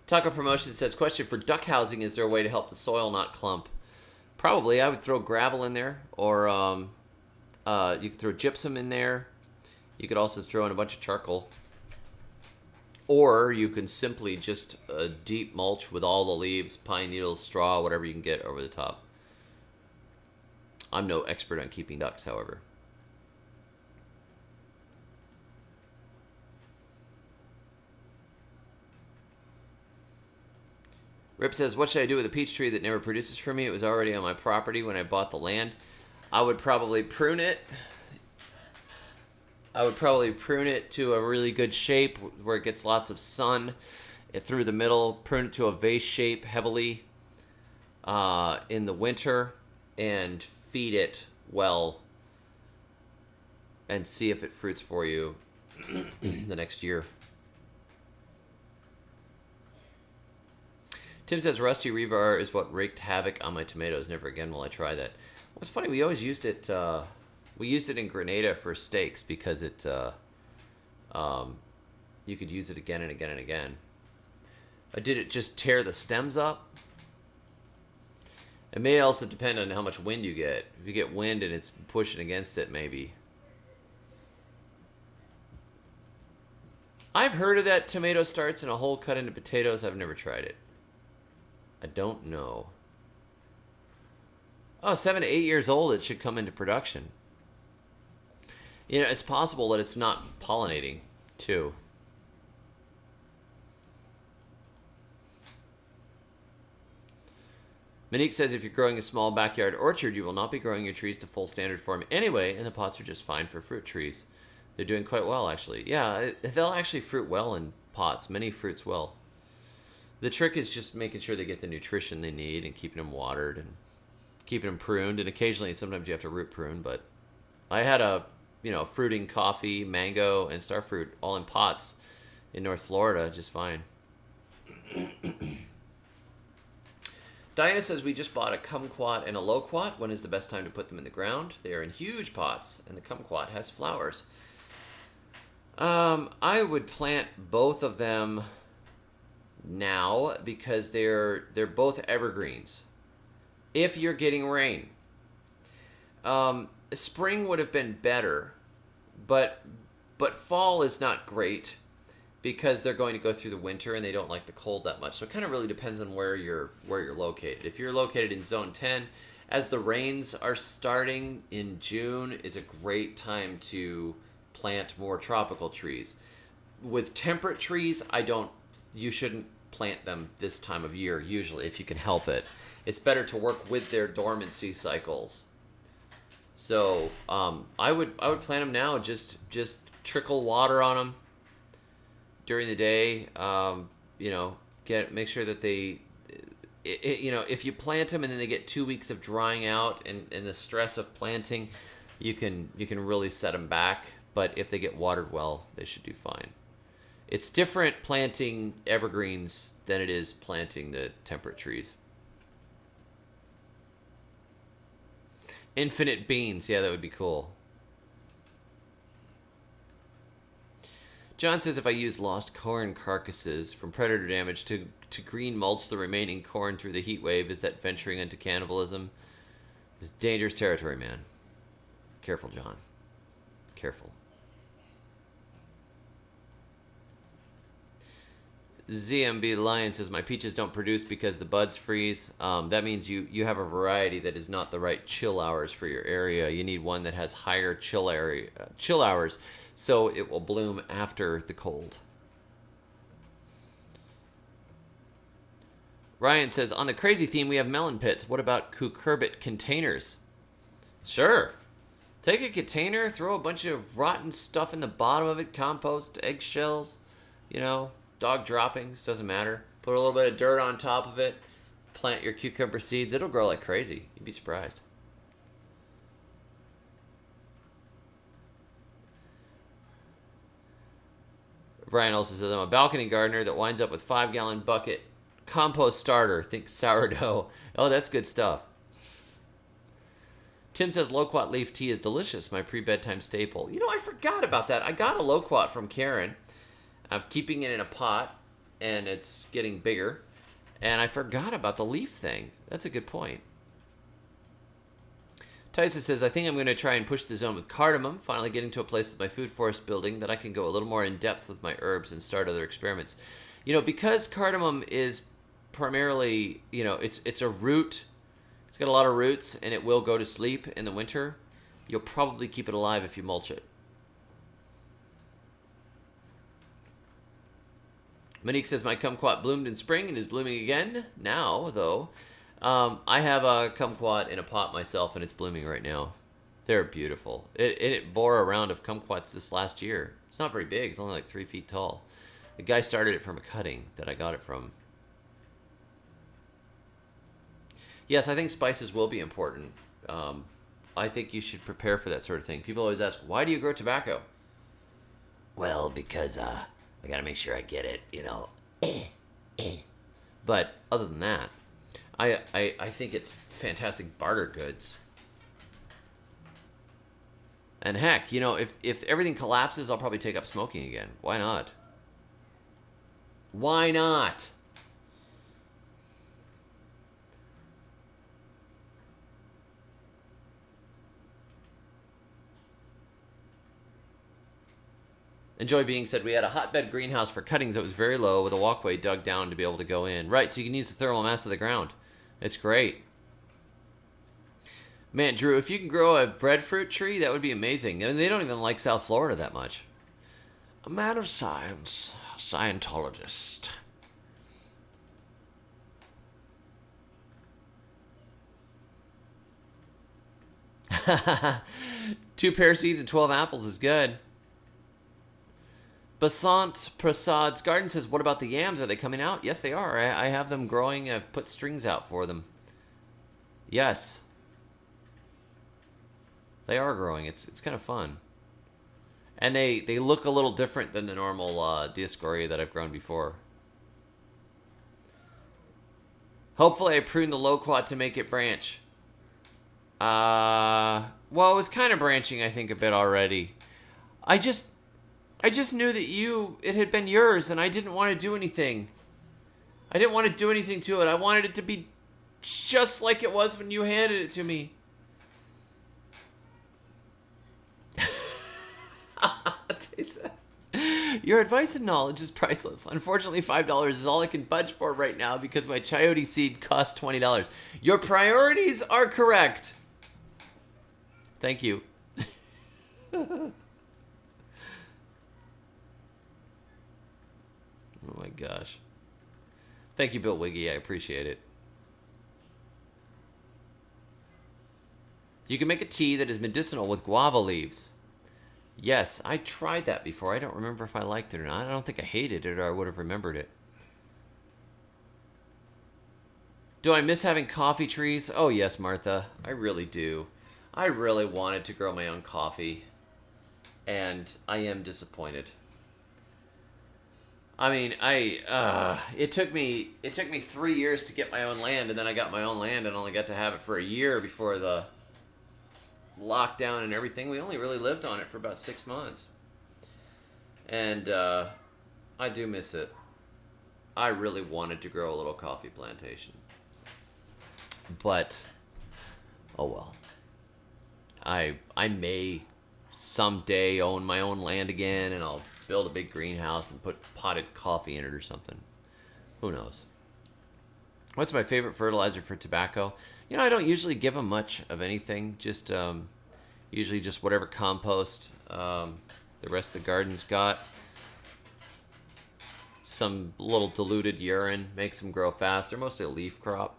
Taco Promotion says, question for duck housing, is there a way to help the soil not clump? Probably. I would throw gravel in there, or you could throw gypsum in there. You could also throw in a bunch of charcoal. Or you can simply just deep mulch with all the leaves, pine needles, straw, whatever you can get over the top. I'm no expert on keeping ducks, however. Rip says, what should I do with a peach tree that never produces for me? It was already on my property when I bought the land. I would probably prune it. I would probably prune it to a really good shape where it gets lots of sun through the middle. Prune it to a vase shape heavily in the winter and feed it well and see if it fruits for you the next year. Tim says, Rusty Rebar is what wreaked havoc on my tomatoes. Never again will I try that. Well, it's funny, we always used it... we used it in Grenada for steaks because it, you could use it again and again and again. Did it just tear the stems up? It may also depend on how much wind you get. If you get wind and it's pushing against it, maybe. I've heard of that tomato starts in a hole cut into potatoes. I've never tried it. I don't know. Oh, 7 to 8 years old, it should come into production. You know, it's possible that it's not pollinating, too. Monique says, if you're growing a small backyard orchard, you will not be growing your trees to full standard form anyway, and the pots are just fine for fruit trees. They're doing quite well, actually. Yeah, they'll actually fruit well in pots. Many fruits will. The trick is just making sure they get the nutrition they need and keeping them watered and keeping them pruned. And occasionally, sometimes you have to root prune, but I had a... fruiting coffee, mango, and starfruit all in pots in North Florida, just fine. Diana says, we just bought a kumquat and a loquat. When is the best time to put them in the ground? They are in huge pots, and the kumquat has flowers. I would plant both of them now because they're both evergreens. If you're getting rain. Spring would have been better, but But fall is not great because they're going to go through the winter and they don't like the cold that much. So it kind of really depends on where you're located. If you're located in zone 10, as the rains are starting in June is a great time to plant more tropical trees. With temperate trees, you shouldn't plant them this time of year usually if you can help it. It's better to work with their dormancy cycles. So I would plant them now. Just trickle water on them during the day. Make sure that they, if you plant them and then they get 2 weeks of drying out and the stress of planting, you can really set them back. But if they get watered well, they should do fine. It's different planting evergreens than it is planting the temperate trees. Infinite beans. Yeah, that would be cool. John says if I use lost corn carcasses from predator damage to green mulch the remaining corn through the heat wave, is that venturing into cannibalism? It's dangerous territory, man. Careful, John. Careful. ZMB Lion says, my peaches don't produce because the buds freeze. That means you have a variety that is not the right chill hours for your area. You need one that has higher chill hours, so it will bloom after the cold. Ryan says, on the crazy theme, we have melon pits. What about cucurbit containers? Sure. Take a container, throw a bunch of rotten stuff in the bottom of it, compost, eggshells, dog droppings, doesn't matter. Put a little bit of dirt on top of it. Plant your cucumber seeds. It'll grow like crazy. You'd be surprised. Brian also says, I'm a balcony gardener that winds up with 5-gallon bucket compost starter. Think sourdough. Oh, that's good stuff. Tim says, Loquat leaf tea is delicious. My pre-bedtime staple. I forgot about that. I got a Loquat from Karen. I'm keeping it in a pot, and it's getting bigger. And I forgot about the leaf thing. That's a good point. Tyson says, I think I'm going to try and push the zone with cardamom, finally getting to a place with my food forest building that I can go a little more in depth with my herbs and start other experiments. Because cardamom is primarily, it's a root. It's got a lot of roots, and it will go to sleep in the winter. You'll probably keep it alive if you mulch it. Monique says, my kumquat bloomed in spring and is blooming again now, though. I have a kumquat in a pot myself, and it's blooming right now. They're beautiful. It bore a round of kumquats this last year. It's not very big. It's only like 3 feet tall. The guy started it from a cutting that I got it from. Yes, I think spices will be important. I think you should prepare for that sort of thing. People always ask, why do you grow tobacco? Well, because I got to make sure I get it, But other than that, I think it's fantastic barter goods. And heck, if everything collapses, I'll probably take up smoking again. Why not? Why not? Enjoy Being said, we had a hotbed greenhouse for cuttings that was very low with a walkway dug down to be able to go in. Right, so you can use the thermal mass of the ground. It's great. Man, Drew, if you can grow a breadfruit tree, that would be amazing. And they don't even like South Florida that much. A man of science. A Scientologist. Two pear seeds and 12 apples is good. Basant Prasad's garden says, what about the yams? Are they coming out? Yes, they are. I have them growing. I've put strings out for them. Yes. They are growing. It's kind of fun. And they look a little different than the normal Dioscorea that I've grown before. Hopefully I prune the Loquat to make it branch. Well, it was kind of branching, I think, a bit already. I just knew that it had been yours, and I didn't want to do anything. I didn't want to do anything to it. I wanted it to be just like it was when you handed it to me. Your advice and knowledge is priceless. Unfortunately, $5 is all I can budge for right now because my chayote seed costs $20. Your priorities are correct. Thank you. Oh my gosh. Thank you, Bill Wiggy. I appreciate it. You can make a tea that is medicinal with guava leaves. Yes, I tried that before. I don't remember if I liked it or not. I don't think I hated it or I would have remembered it. Do I miss having coffee trees? Oh, yes, Martha. I really do. I really wanted to grow my own coffee. And I am disappointed. I mean, it took me 3 years to get my own land, and then I got my own land and only got to have it for a year before the lockdown and everything. We only really lived on it for about 6 months. And I do miss it. I really wanted to grow a little coffee plantation. But, oh well. I may someday own my own land again, and I'll build a big greenhouse and put potted coffee in it or something. Who knows? What's my favorite fertilizer for tobacco? You know, I don't usually give them much of anything. Just usually just whatever compost the rest of the garden's got. Some little diluted urine makes them grow fast. They're mostly a leaf crop.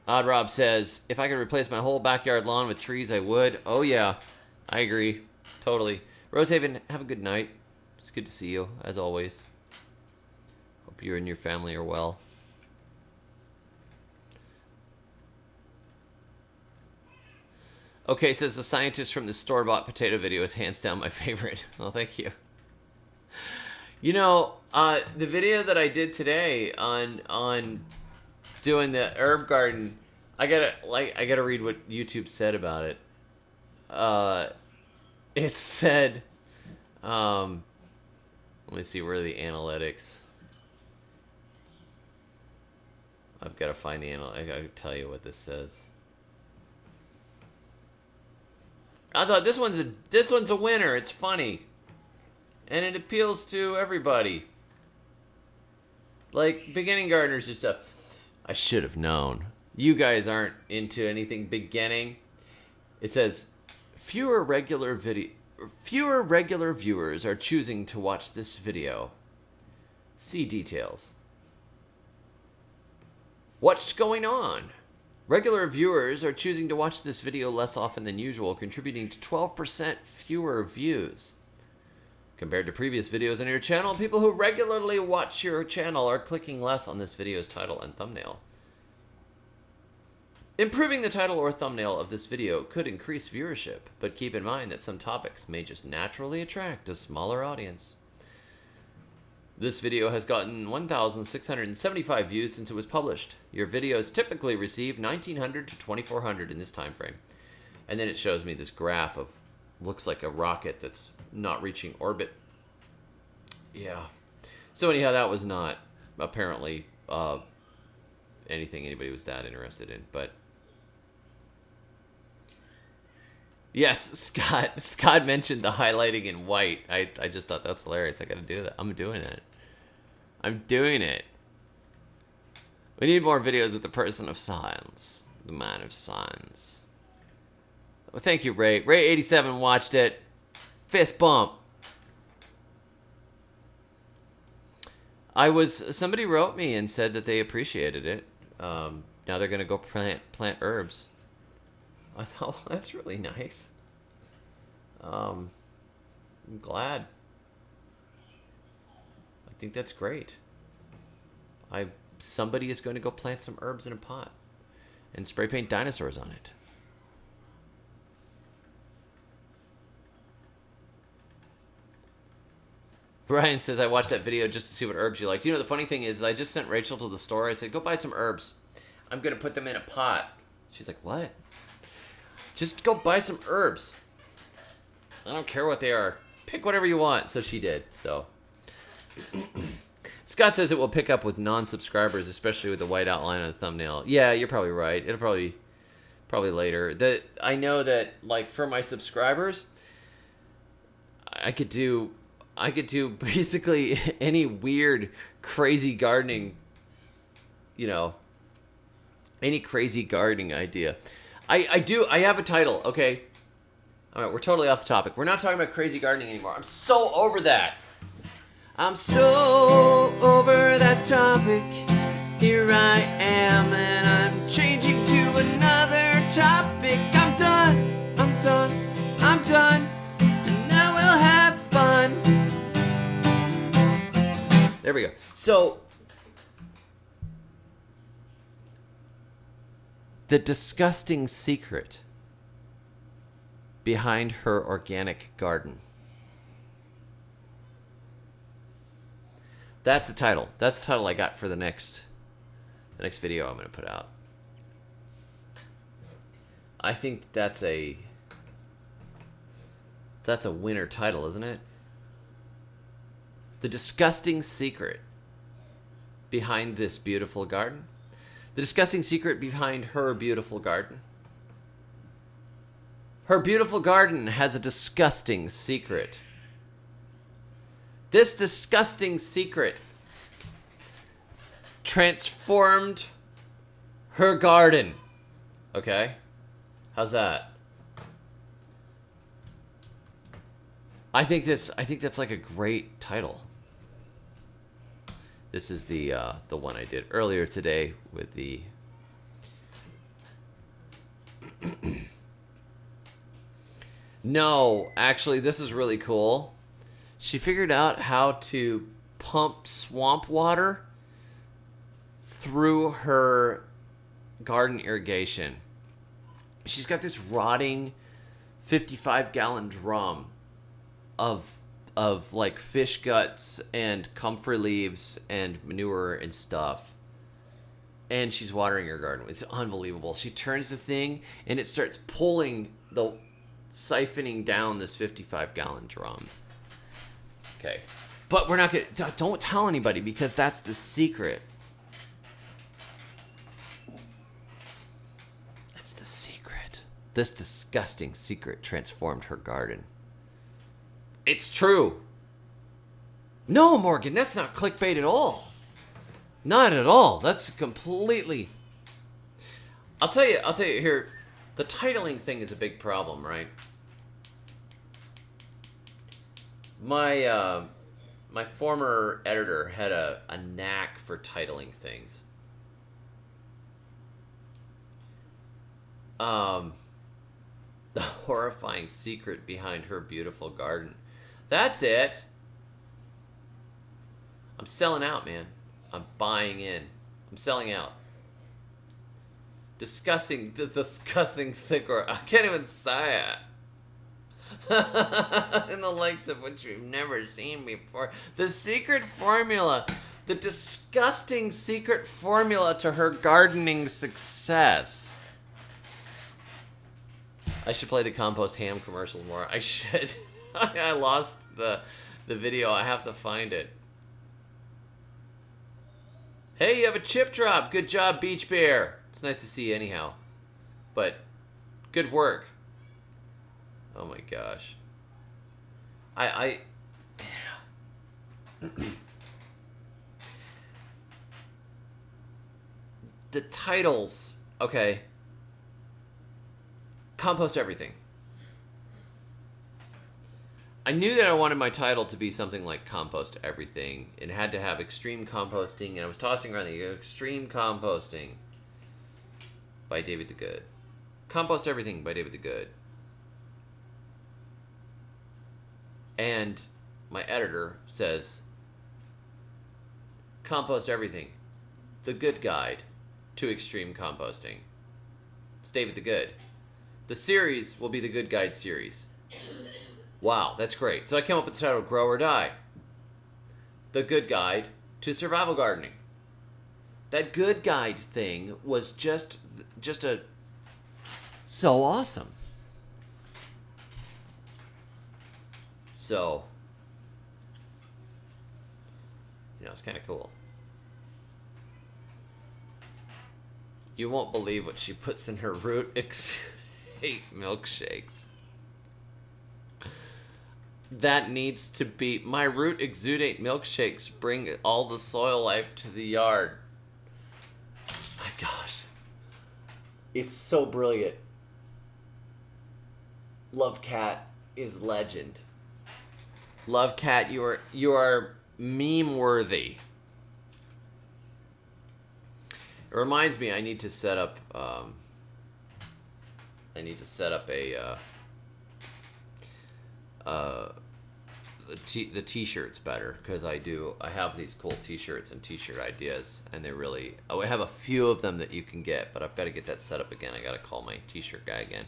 Odd Rob says, if I could replace my whole backyard lawn with trees, I would. Oh, yeah. I agree. Totally. Rosehaven, have a good night. It's good to see you, as always. Hope you and your family are well. Okay, says the scientist from the store-bought potato video is hands down my favorite. Well, thank you. You know, the video that I did today on doing the herb garden, I gotta read what YouTube said about it. It said, let me see, where are the analytics? I've got to find the I gotta tell you what this says. I thought this one's a winner. It's funny, and it appeals to everybody, like beginning gardeners and stuff. I should have known. You guys aren't into anything beginning. It says, fewer regular viewers are choosing to watch this video. See details. What's going on? Regular viewers are choosing to watch this video less often than usual, contributing to 12% fewer views. Compared to previous videos on your channel, people who regularly watch your channel are clicking less on this video's title and thumbnail. Improving the title or thumbnail of this video could increase viewership, but keep in mind that some topics may just naturally attract a smaller audience. This video has gotten 1,675 views since it was published. Your videos typically receive 1,900 to 2,400 in this time frame. And then it shows me this graph of, looks like a rocket that's not reaching orbit. Yeah. So anyhow, that was not apparently anything anybody was that interested in, but yes, Scott mentioned the highlighting in white. I just thought that's hilarious. I gotta do that. I'm doing it. I'm doing it. We need more videos with the person of science. The man of science. Well, thank you, Ray. Ray87 watched it. Fist bump. Somebody wrote me and said that they appreciated it. Now they're gonna go plant herbs. I thought, well, that's really nice. I'm glad. I think that's great. Somebody is going to go plant some herbs in a pot and spray paint dinosaurs on it. Brian says, I watched that video just to see what herbs you liked. You know, the funny thing is, I just sent Rachel to the store. I said, go buy some herbs. I'm going to put them in a pot. She's like, what? Just go buy some herbs. I don't care what they are. Pick whatever you want. So she did. So Scott says it will pick up with non-subscribers, especially with the white outline on the thumbnail. Yeah, you're probably right. It'll probably Probably later. I know that, like, for my subscribers, I could do basically any weird, crazy gardening, any crazy gardening idea. I have a title, okay? All right, we're totally off the topic. We're not talking about crazy gardening anymore. I'm so over that. I'm so over that topic. Here I am, and I'm changing to another topic. I'm done, I'm done, I'm done, and now we'll have fun. There we go. So, the disgusting secret behind her organic garden. That's the title. That's the title I got for the next video I'm going to put out. I think that's a winner title, isn't it? The disgusting secret behind this beautiful garden. The disgusting secret behind her beautiful garden. Her beautiful garden has a disgusting secret. This disgusting secret transformed her garden. Okay? How's that? I think that's like a great title. This is the one I did earlier today with the No, actually this is really cool. She figured out how to pump swamp water through her garden irrigation. She's got this rotting 55-gallon drum of like fish guts and comfrey leaves and manure and stuff. And she's watering her garden. It's unbelievable. She turns the thing and it starts siphoning down this 55-gallon drum. Okay. But we're not going to... Don't tell anybody because that's the secret. That's the secret. This disgusting secret transformed her garden. It's true. No, Morgan, that's not clickbait at all. Not at all. That's completely... I'll tell you here, the titling thing is a big problem, right? My former editor had a knack for titling things. The horrifying secret behind her beautiful garden. That's it. I'm selling out, man. I'm buying in. I'm selling out. Discussing secret. I can't even say it. In the likes of which we've never seen before. The secret formula. The disgusting secret formula to her gardening success. I should play the compost ham commercial more. I should. I lost the video. I have to find it. Hey, you have a chip drop. Good job, Beach Bear. It's nice to see you anyhow. But good work. Oh my gosh. The titles, okay. Compost everything. I knew that I wanted my title to be something like Compost Everything. It had to have extreme composting, and I was tossing around the extreme composting by David the Good. Compost Everything by David the Good. And my editor says, Compost Everything, the Good Guide to Extreme Composting. It's David the Good. The series will be the Good Guide series. Wow, that's great. So I came up with the title, Grow or Die. The Good Guide to Survival Gardening. That Good Guide thing was just so awesome. So, it's kind of cool. You won't believe what she puts in her root exudate milkshakes. That needs to be... My root exudate milkshakes bring all the soil life to the yard. My gosh. It's so brilliant. Loquat is legend. Loquat, you are meme worthy. It reminds me, I need to set up the t-shirts better, because I have these cool t-shirts and t-shirt ideas, and they really, I have a few of them that you can get, but I've got to get that set up again. I got to call my t-shirt guy again.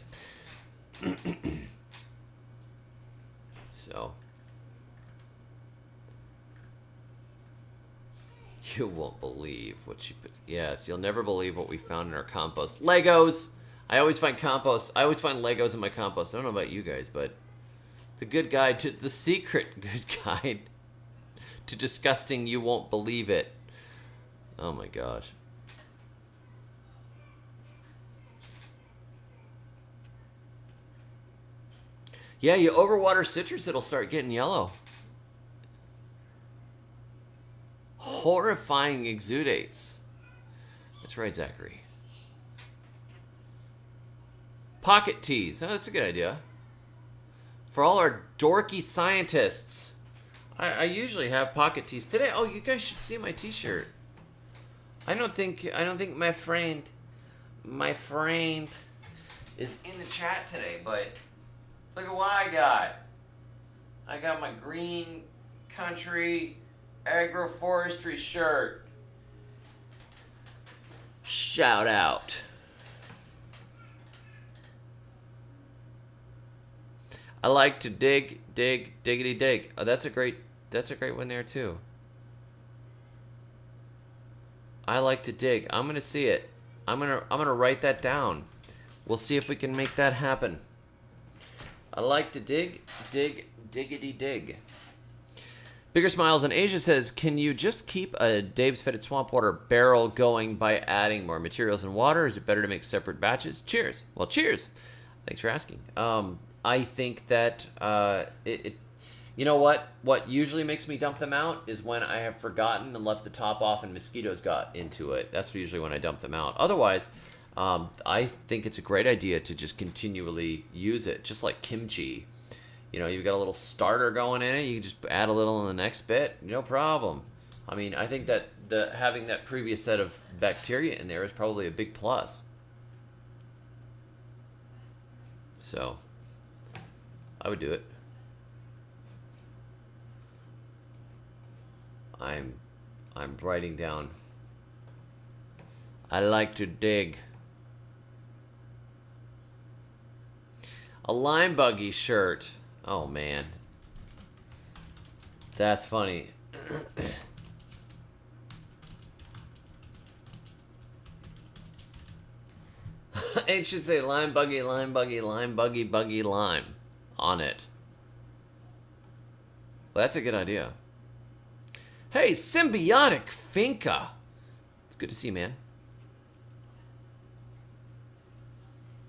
So you won't believe what she put. Yes, you'll never believe what we found in our compost. Legos! I always find Legos in my compost. I don't know about you guys, but the secret good guide to disgusting, you won't believe it. Oh my gosh. Yeah, you overwater citrus, it'll start getting yellow. Horrifying exudates. That's right, Zachary. Pocket teas. Oh, that's a good idea. For all our dorky scientists. I usually have pocket teas. Today, oh, you guys should see my t-shirt. I don't think my friend is in the chat today, but look at what I got. I got my green country agroforestry shirt. Shout out. I like to dig, diggity dig. Oh, that's a great one there too. I like to dig. I'm gonna see it. I'm gonna write that down. We'll see if we can make that happen. I like to dig, diggity dig. Bigger Smiles in Asia says, can you just keep a Dave's Fetid Swamp Water barrel going by adding more materials and water? Or is it better to make separate batches? Cheers. Well, cheers. Thanks for asking. I think that you know what? What usually makes me dump them out is when I have forgotten and left the top off and mosquitoes got into it. That's usually when I dump them out. Otherwise, I think it's a great idea to just continually use it, just like kimchi. You know, you've got a little starter going in it. You can just add a little in the next bit, no problem. I mean, I think that having that previous set of bacteria in there is probably a big plus. So, I would do it. I'm writing down. I like to dig. A lime buggy shirt. Oh man. That's funny. It should say lime buggy, lime buggy, lime buggy, buggy, lime on it. Well, that's a good idea. Hey, Symbiotic Finca. It's good to see you, man.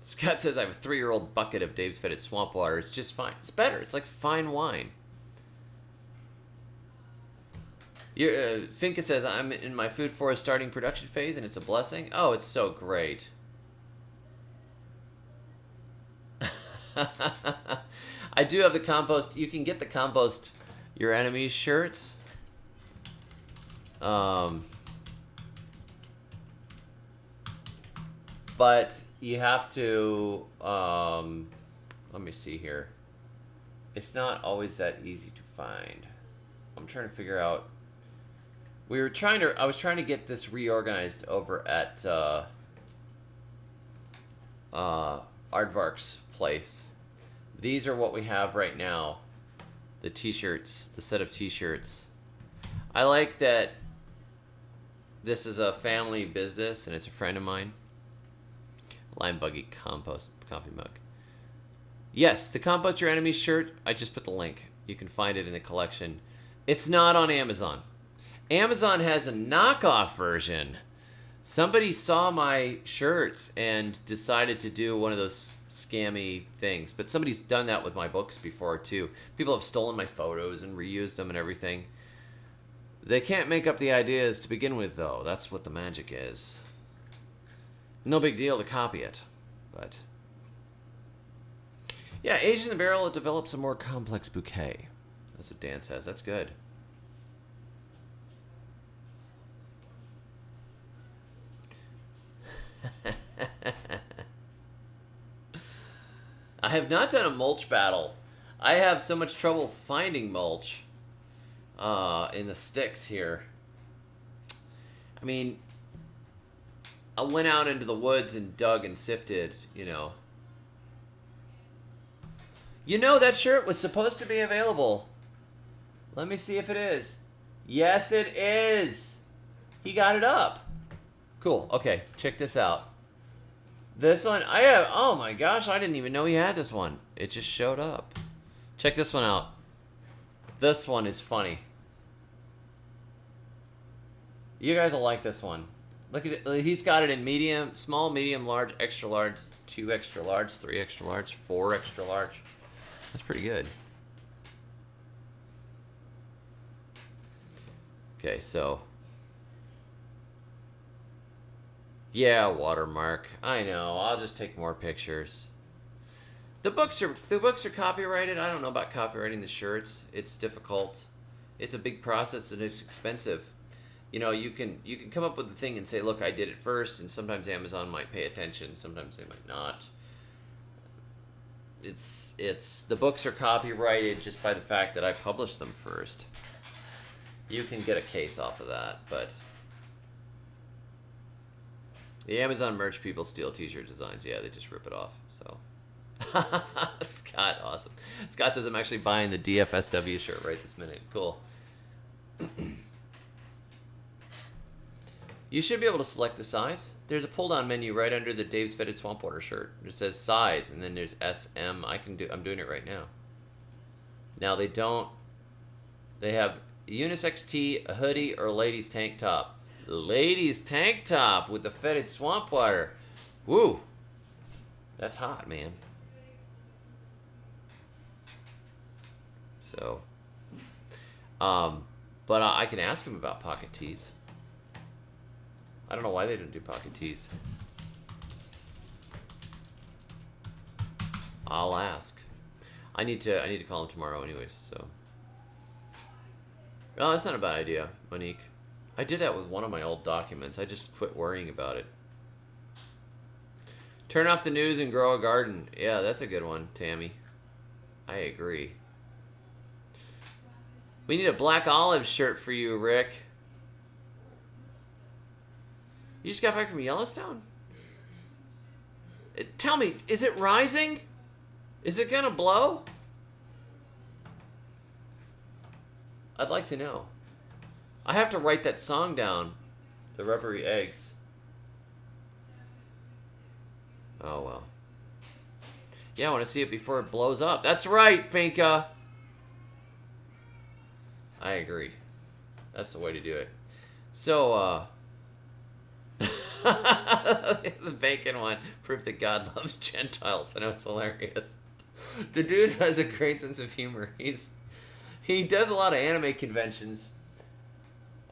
Scott says, I have a 3-year-old bucket of Dave's Fetid Swamp Water. It's just fine. It's better. It's like fine wine. Finca says, I'm in my food forest starting production phase, and it's a blessing. Oh, it's so great. I do have the compost. You can get the compost your enemies shirts. But you have to, let me see here. It's not always that easy to find. I'm trying to figure out. I was trying to get this reorganized over at, Aardvark's place. These are what we have right now. The t-shirts, the set of t-shirts. I like that this is a family business and it's a friend of mine. Lime Buggy Compost Coffee Mug. Yes, the Compost Your Enemies shirt, I just put the link. You can find it in the collection. It's not on Amazon. Amazon has a knockoff version Somebody saw my shirts and decided to do one of those scammy things. But somebody's done that with my books before, too. People have stolen my photos and reused them and everything. They can't make up the ideas to begin with, though. That's what the magic is. No big deal to copy it, but... Yeah, aged in the barrel, it develops a more complex bouquet. That's what Dan says. That's good. I have not done a mulch battle. I have so much trouble finding mulch in the sticks here. I mean, I went out into the woods and dug and sifted, you know. You know, that shirt was supposed to be available. Let me see if it is. Yes, it is. He got it up. Cool. Okay, check this out. This one, I have, oh my gosh, I didn't even know he had this one. It just showed up. Check this one out. This one is funny. You guys will like this one. Look at it. He's got it in medium, small, medium, large, extra large, 2 extra large, 3 extra large, 4 extra large. That's pretty good. Okay, so. Yeah, watermark. I know. I'll just take more pictures. The books are copyrighted. I don't know about copywriting the shirts. It's difficult. It's a big process and it's expensive. You know, you can come up with the thing and say, look, I did it first, and sometimes Amazon might pay attention, sometimes they might not. It's the books are copyrighted just by the fact that I published them first. You can get a case off of that, but the Amazon merch people steal t-shirt designs. Yeah, they just rip it off. So Scott, awesome. Scott says I'm actually buying the DFSW shirt right this minute. Cool. You should be able to select the size. There's a pull-down menu right under the Dave's Fetid Swamp Water shirt. It says size, and then there's SM. I'm doing it right now. Now they have unisex tee, a hoodie, or a ladies tank top. Ladies tank top with the Fetid Swamp Water. Woo. That's hot, man. So, but I can ask him about pocket tees. I don't know why they didn't do pocket tees. I'll ask. I need to call him tomorrow anyways, so. Oh, that's not a bad idea, Monique. I did that with one of my old documents. I just quit worrying about it. Turn off the news and grow a garden. Yeah, that's a good one, Tammy. I agree. We need a black olive shirt for you, Rick. You just got back from Yellowstone? Tell me, is it rising? Is it gonna blow? I'd like to know. I have to write that song down. The Rubbery Eggs. Oh, well. Yeah, I want to see it before it blows up. That's right, Finka. I agree. That's the way to do it. So, the bacon one. Proof that God loves Gentiles. I know, it's hilarious. The dude has a great sense of humor. He does a lot of anime conventions.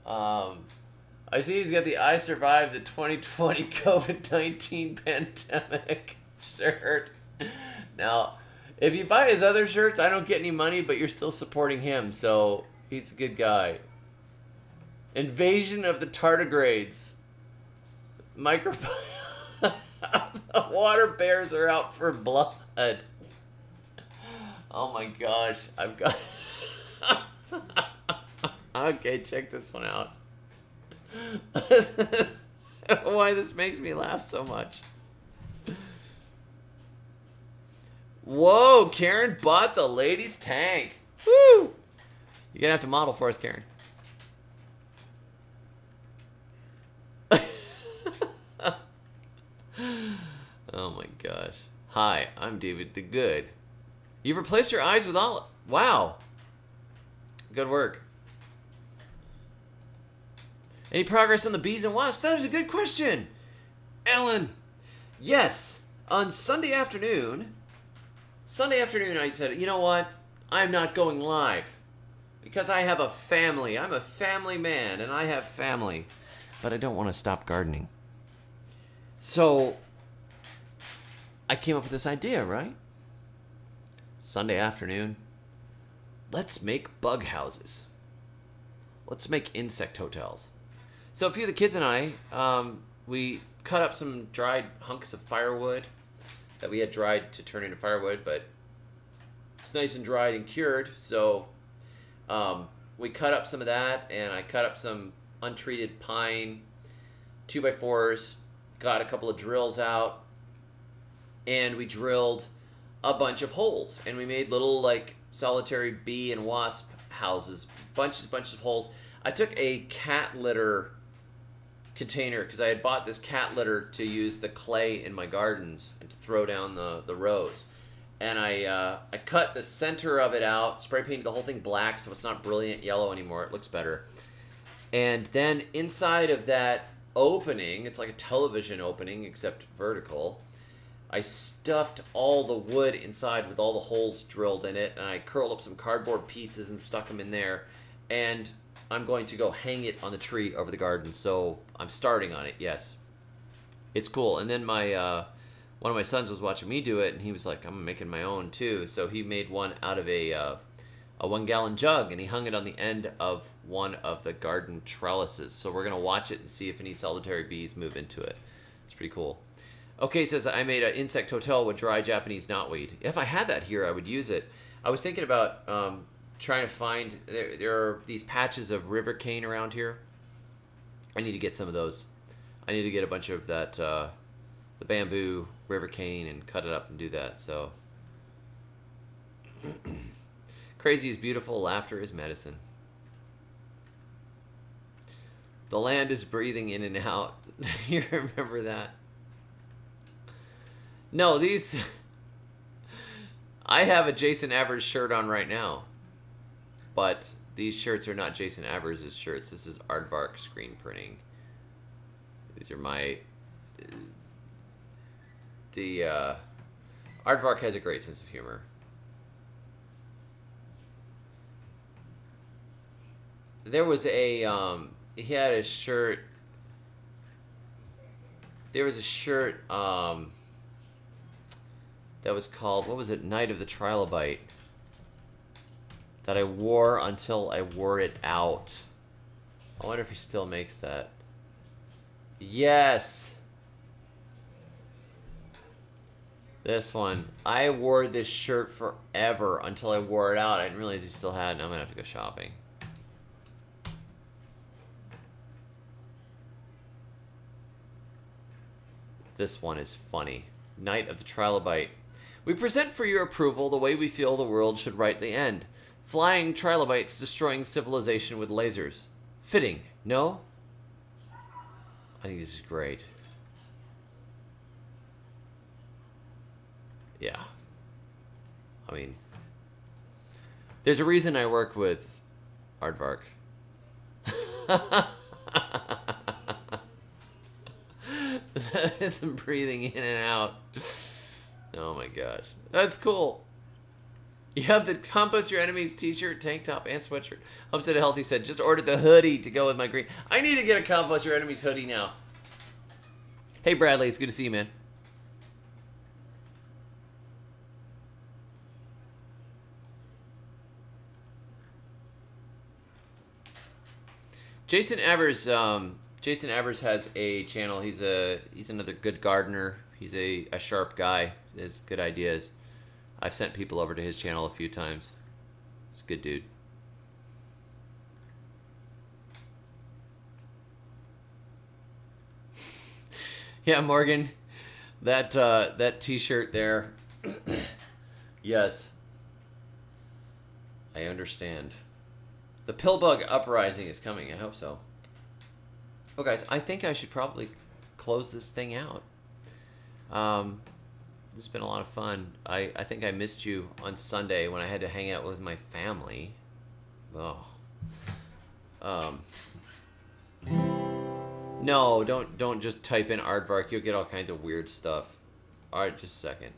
I see he's got the I Survived the 2020 COVID-19 pandemic shirt. Now, if you buy his other shirts, I don't get any money, but you're still supporting him, so he's a good guy. Invasion of the Tardigrades. The water bears are out for blood. Oh my gosh, I've got... Okay, check this one out. Why this makes me laugh so much. Whoa, Karen bought the ladies' tank. Woo! You're gonna have to model for us, Karen. Oh my gosh. Hi, I'm David the Good. You've replaced your eyes with olive. Wow. Good work. Any progress on the bees and wasps? That is a good question, Ellen. Yes, on Sunday afternoon, I said, you know what? I'm not going live because I have a family. I'm a family man and I have family, but I don't want to stop gardening. So I came up with this idea, right? Sunday afternoon, let's make bug houses. Let's make insect hotels. So a few of the kids and I, we cut up some dried hunks of firewood that we had dried to turn into firewood, but it's nice and dried and cured. So we cut up some of that, and I cut up some untreated pine 2x4s, got a couple of drills out, and we drilled a bunch of holes, and we made little like solitary bee and wasp houses, bunches of holes. I took a cat litter container because I had bought this cat litter to use the clay in my gardens and to throw down the rows, and I cut the center of it out, spray painted the whole thing black so it's not brilliant yellow anymore. It looks better. And then inside of that opening, it's like a television opening except vertical, I stuffed all the wood inside with all the holes drilled in it, and I curled up some cardboard pieces and stuck them in there, and I'm going to go hang it on the tree over the garden. So I'm starting on it, yes. It's cool. And then my one of my sons was watching me do it, and he was like, I'm making my own too. So he made one out of a 1-gallon jug, and he hung it on the end of one of the garden trellises. So we're going to watch it and see if any solitary bees move into it. It's pretty cool. Okay, says, I made an insect hotel with dry Japanese knotweed. If I had that here, I would use it. I was thinking about trying to find, there are these patches of river cane around here. I need to get some of those. I need to get a bunch of that, the bamboo river cane, and cut it up and do that. So, crazy is beautiful, laughter is medicine. The land is breathing in and out. You remember that? No, these... I have a Jason Avers shirt on right now. But these shirts are not Jason Avers' shirts. This is Aardvark screen printing. These are my... Aardvark has a great sense of humor. There was a... he had a shirt... There was a shirt... that was called, what was it, Night of the Trilobite, that I wore until I wore it out. I wonder if he still makes that. Yes! This one. I wore this shirt forever until I wore it out. I didn't realize he still had it, and I'm gonna have to go shopping. This one is funny. Night of the Trilobite. We present for your approval the way we feel the world should rightly end. Flying trilobites destroying civilization with lasers. Fitting, no? I think this is great. Yeah. I mean, there's a reason I work with Aardvark. Them breathing in and out. Oh my gosh. That's cool. You have the Compost Your Enemies t-shirt, tank top, and sweatshirt. Upset Healthy said, just ordered the hoodie to go with my green. I need to get a Compost Your Enemies hoodie now. Hey Bradley, it's good to see you, man. Jason Avers has a channel. He's another good gardener. He's a sharp guy. He has good ideas. I've sent people over to his channel a few times. He's a good dude. Yeah, Morgan, that t-shirt there. Yes. I understand. The Pillbug Uprising is coming. I hope so. Oh, guys, I think I should probably close this thing out. This has been a lot of fun. I think I missed you on Sunday when I had to hang out with my family. Oh. No, don't just type in aardvark. You'll get all kinds of weird stuff. All right, just a second.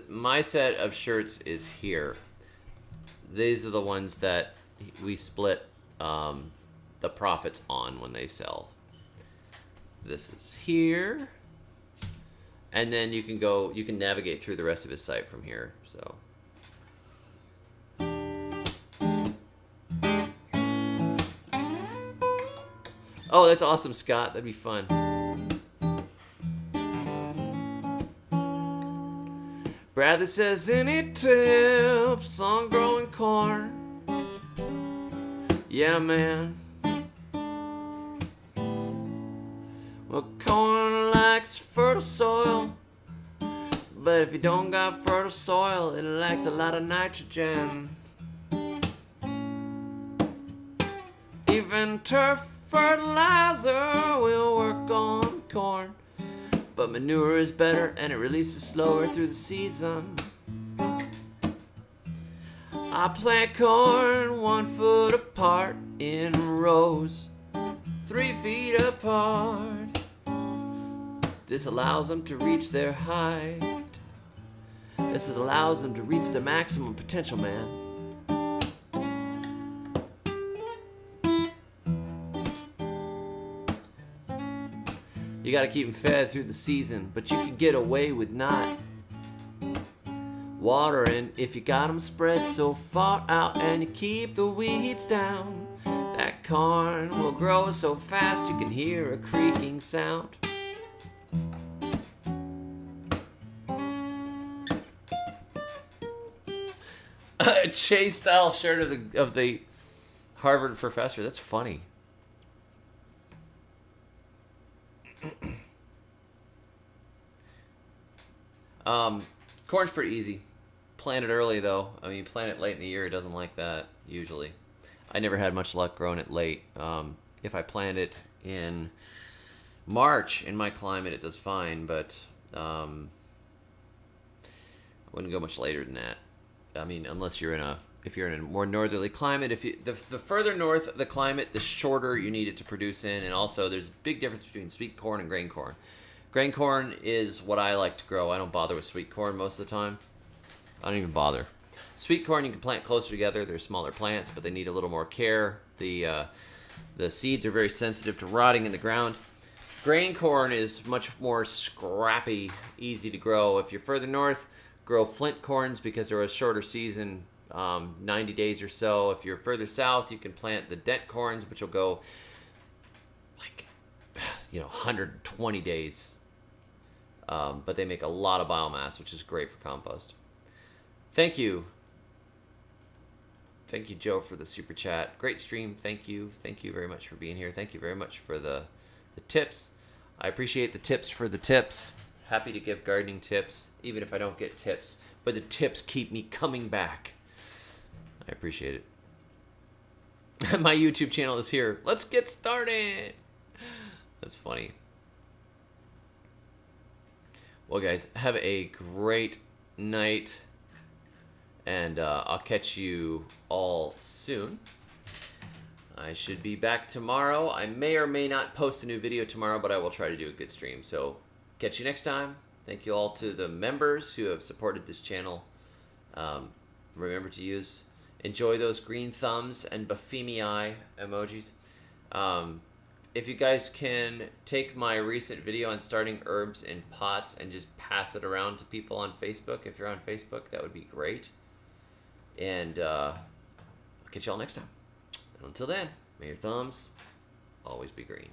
My set of shirts is here. These are the ones that we split the profits on when they sell. This is here. And then you can navigate through the rest of his site from here. So oh, that's awesome, Scott. That'd be fun. Bradley says, any tips on growing corn? Yeah, man. Well, corn likes fertile soil, but if you don't got fertile soil, it lacks a lot of nitrogen. Even turf fertilizer will work on corn, but manure is better and it releases slower through the season. I plant corn 1 foot apart in rows, 3 feet apart. This allows them to reach their height. This allows them to reach their maximum potential, man. You gotta keep them fed through the season, but you can get away with not watering if you got them spread so far out and you keep the weeds down. That corn will grow so fast you can hear a creaking sound. A Chase-style shirt of the Harvard professor. That's funny. Corn's pretty easy. Plant it early, though. I mean, plant it late in the year, it doesn't like that, usually. I never had much luck growing it late. If I plant it in March in my climate, it does fine, but I wouldn't go much later than that. I mean, unless you're in a more northerly climate. The further north the climate, the shorter you need it to produce in, and also there's a big difference between sweet corn and grain corn. Grain corn is what I like to grow. I don't bother with sweet corn most of the time. I don't even bother. Sweet corn you can plant closer together. They're smaller plants, but they need a little more care. The seeds are very sensitive to rotting in the ground. Grain corn is much more scrappy, easy to grow. If you're further north, grow flint corns because they're a shorter season, 90 days or so. If you're further south, you can plant the dent corns, which will go like 120 days. But they make a lot of biomass, which is great for compost. Thank you. Thank you, Joe, for the super chat. Great stream. Thank you. Thank you very much for being here. Thank you very much for the tips. I appreciate the tips for the tips. Happy to give gardening tips, even if I don't get tips. But the tips keep me coming back. I appreciate it. My YouTube channel is here. Let's get started. That's funny. Well, guys, have a great night. And I'll catch you all soon. I should be back tomorrow. I may or may not post a new video tomorrow, but I will try to do a good stream. So, catch you next time. Thank you all to the members who have supported this channel. Remember to enjoy those green thumbs and Bafimi eye emojis. If you guys can take my recent video on starting herbs in pots and just pass it around to people on Facebook, if you're on Facebook, that would be great. And I'll catch y'all next time. And until then, may your thumbs always be green.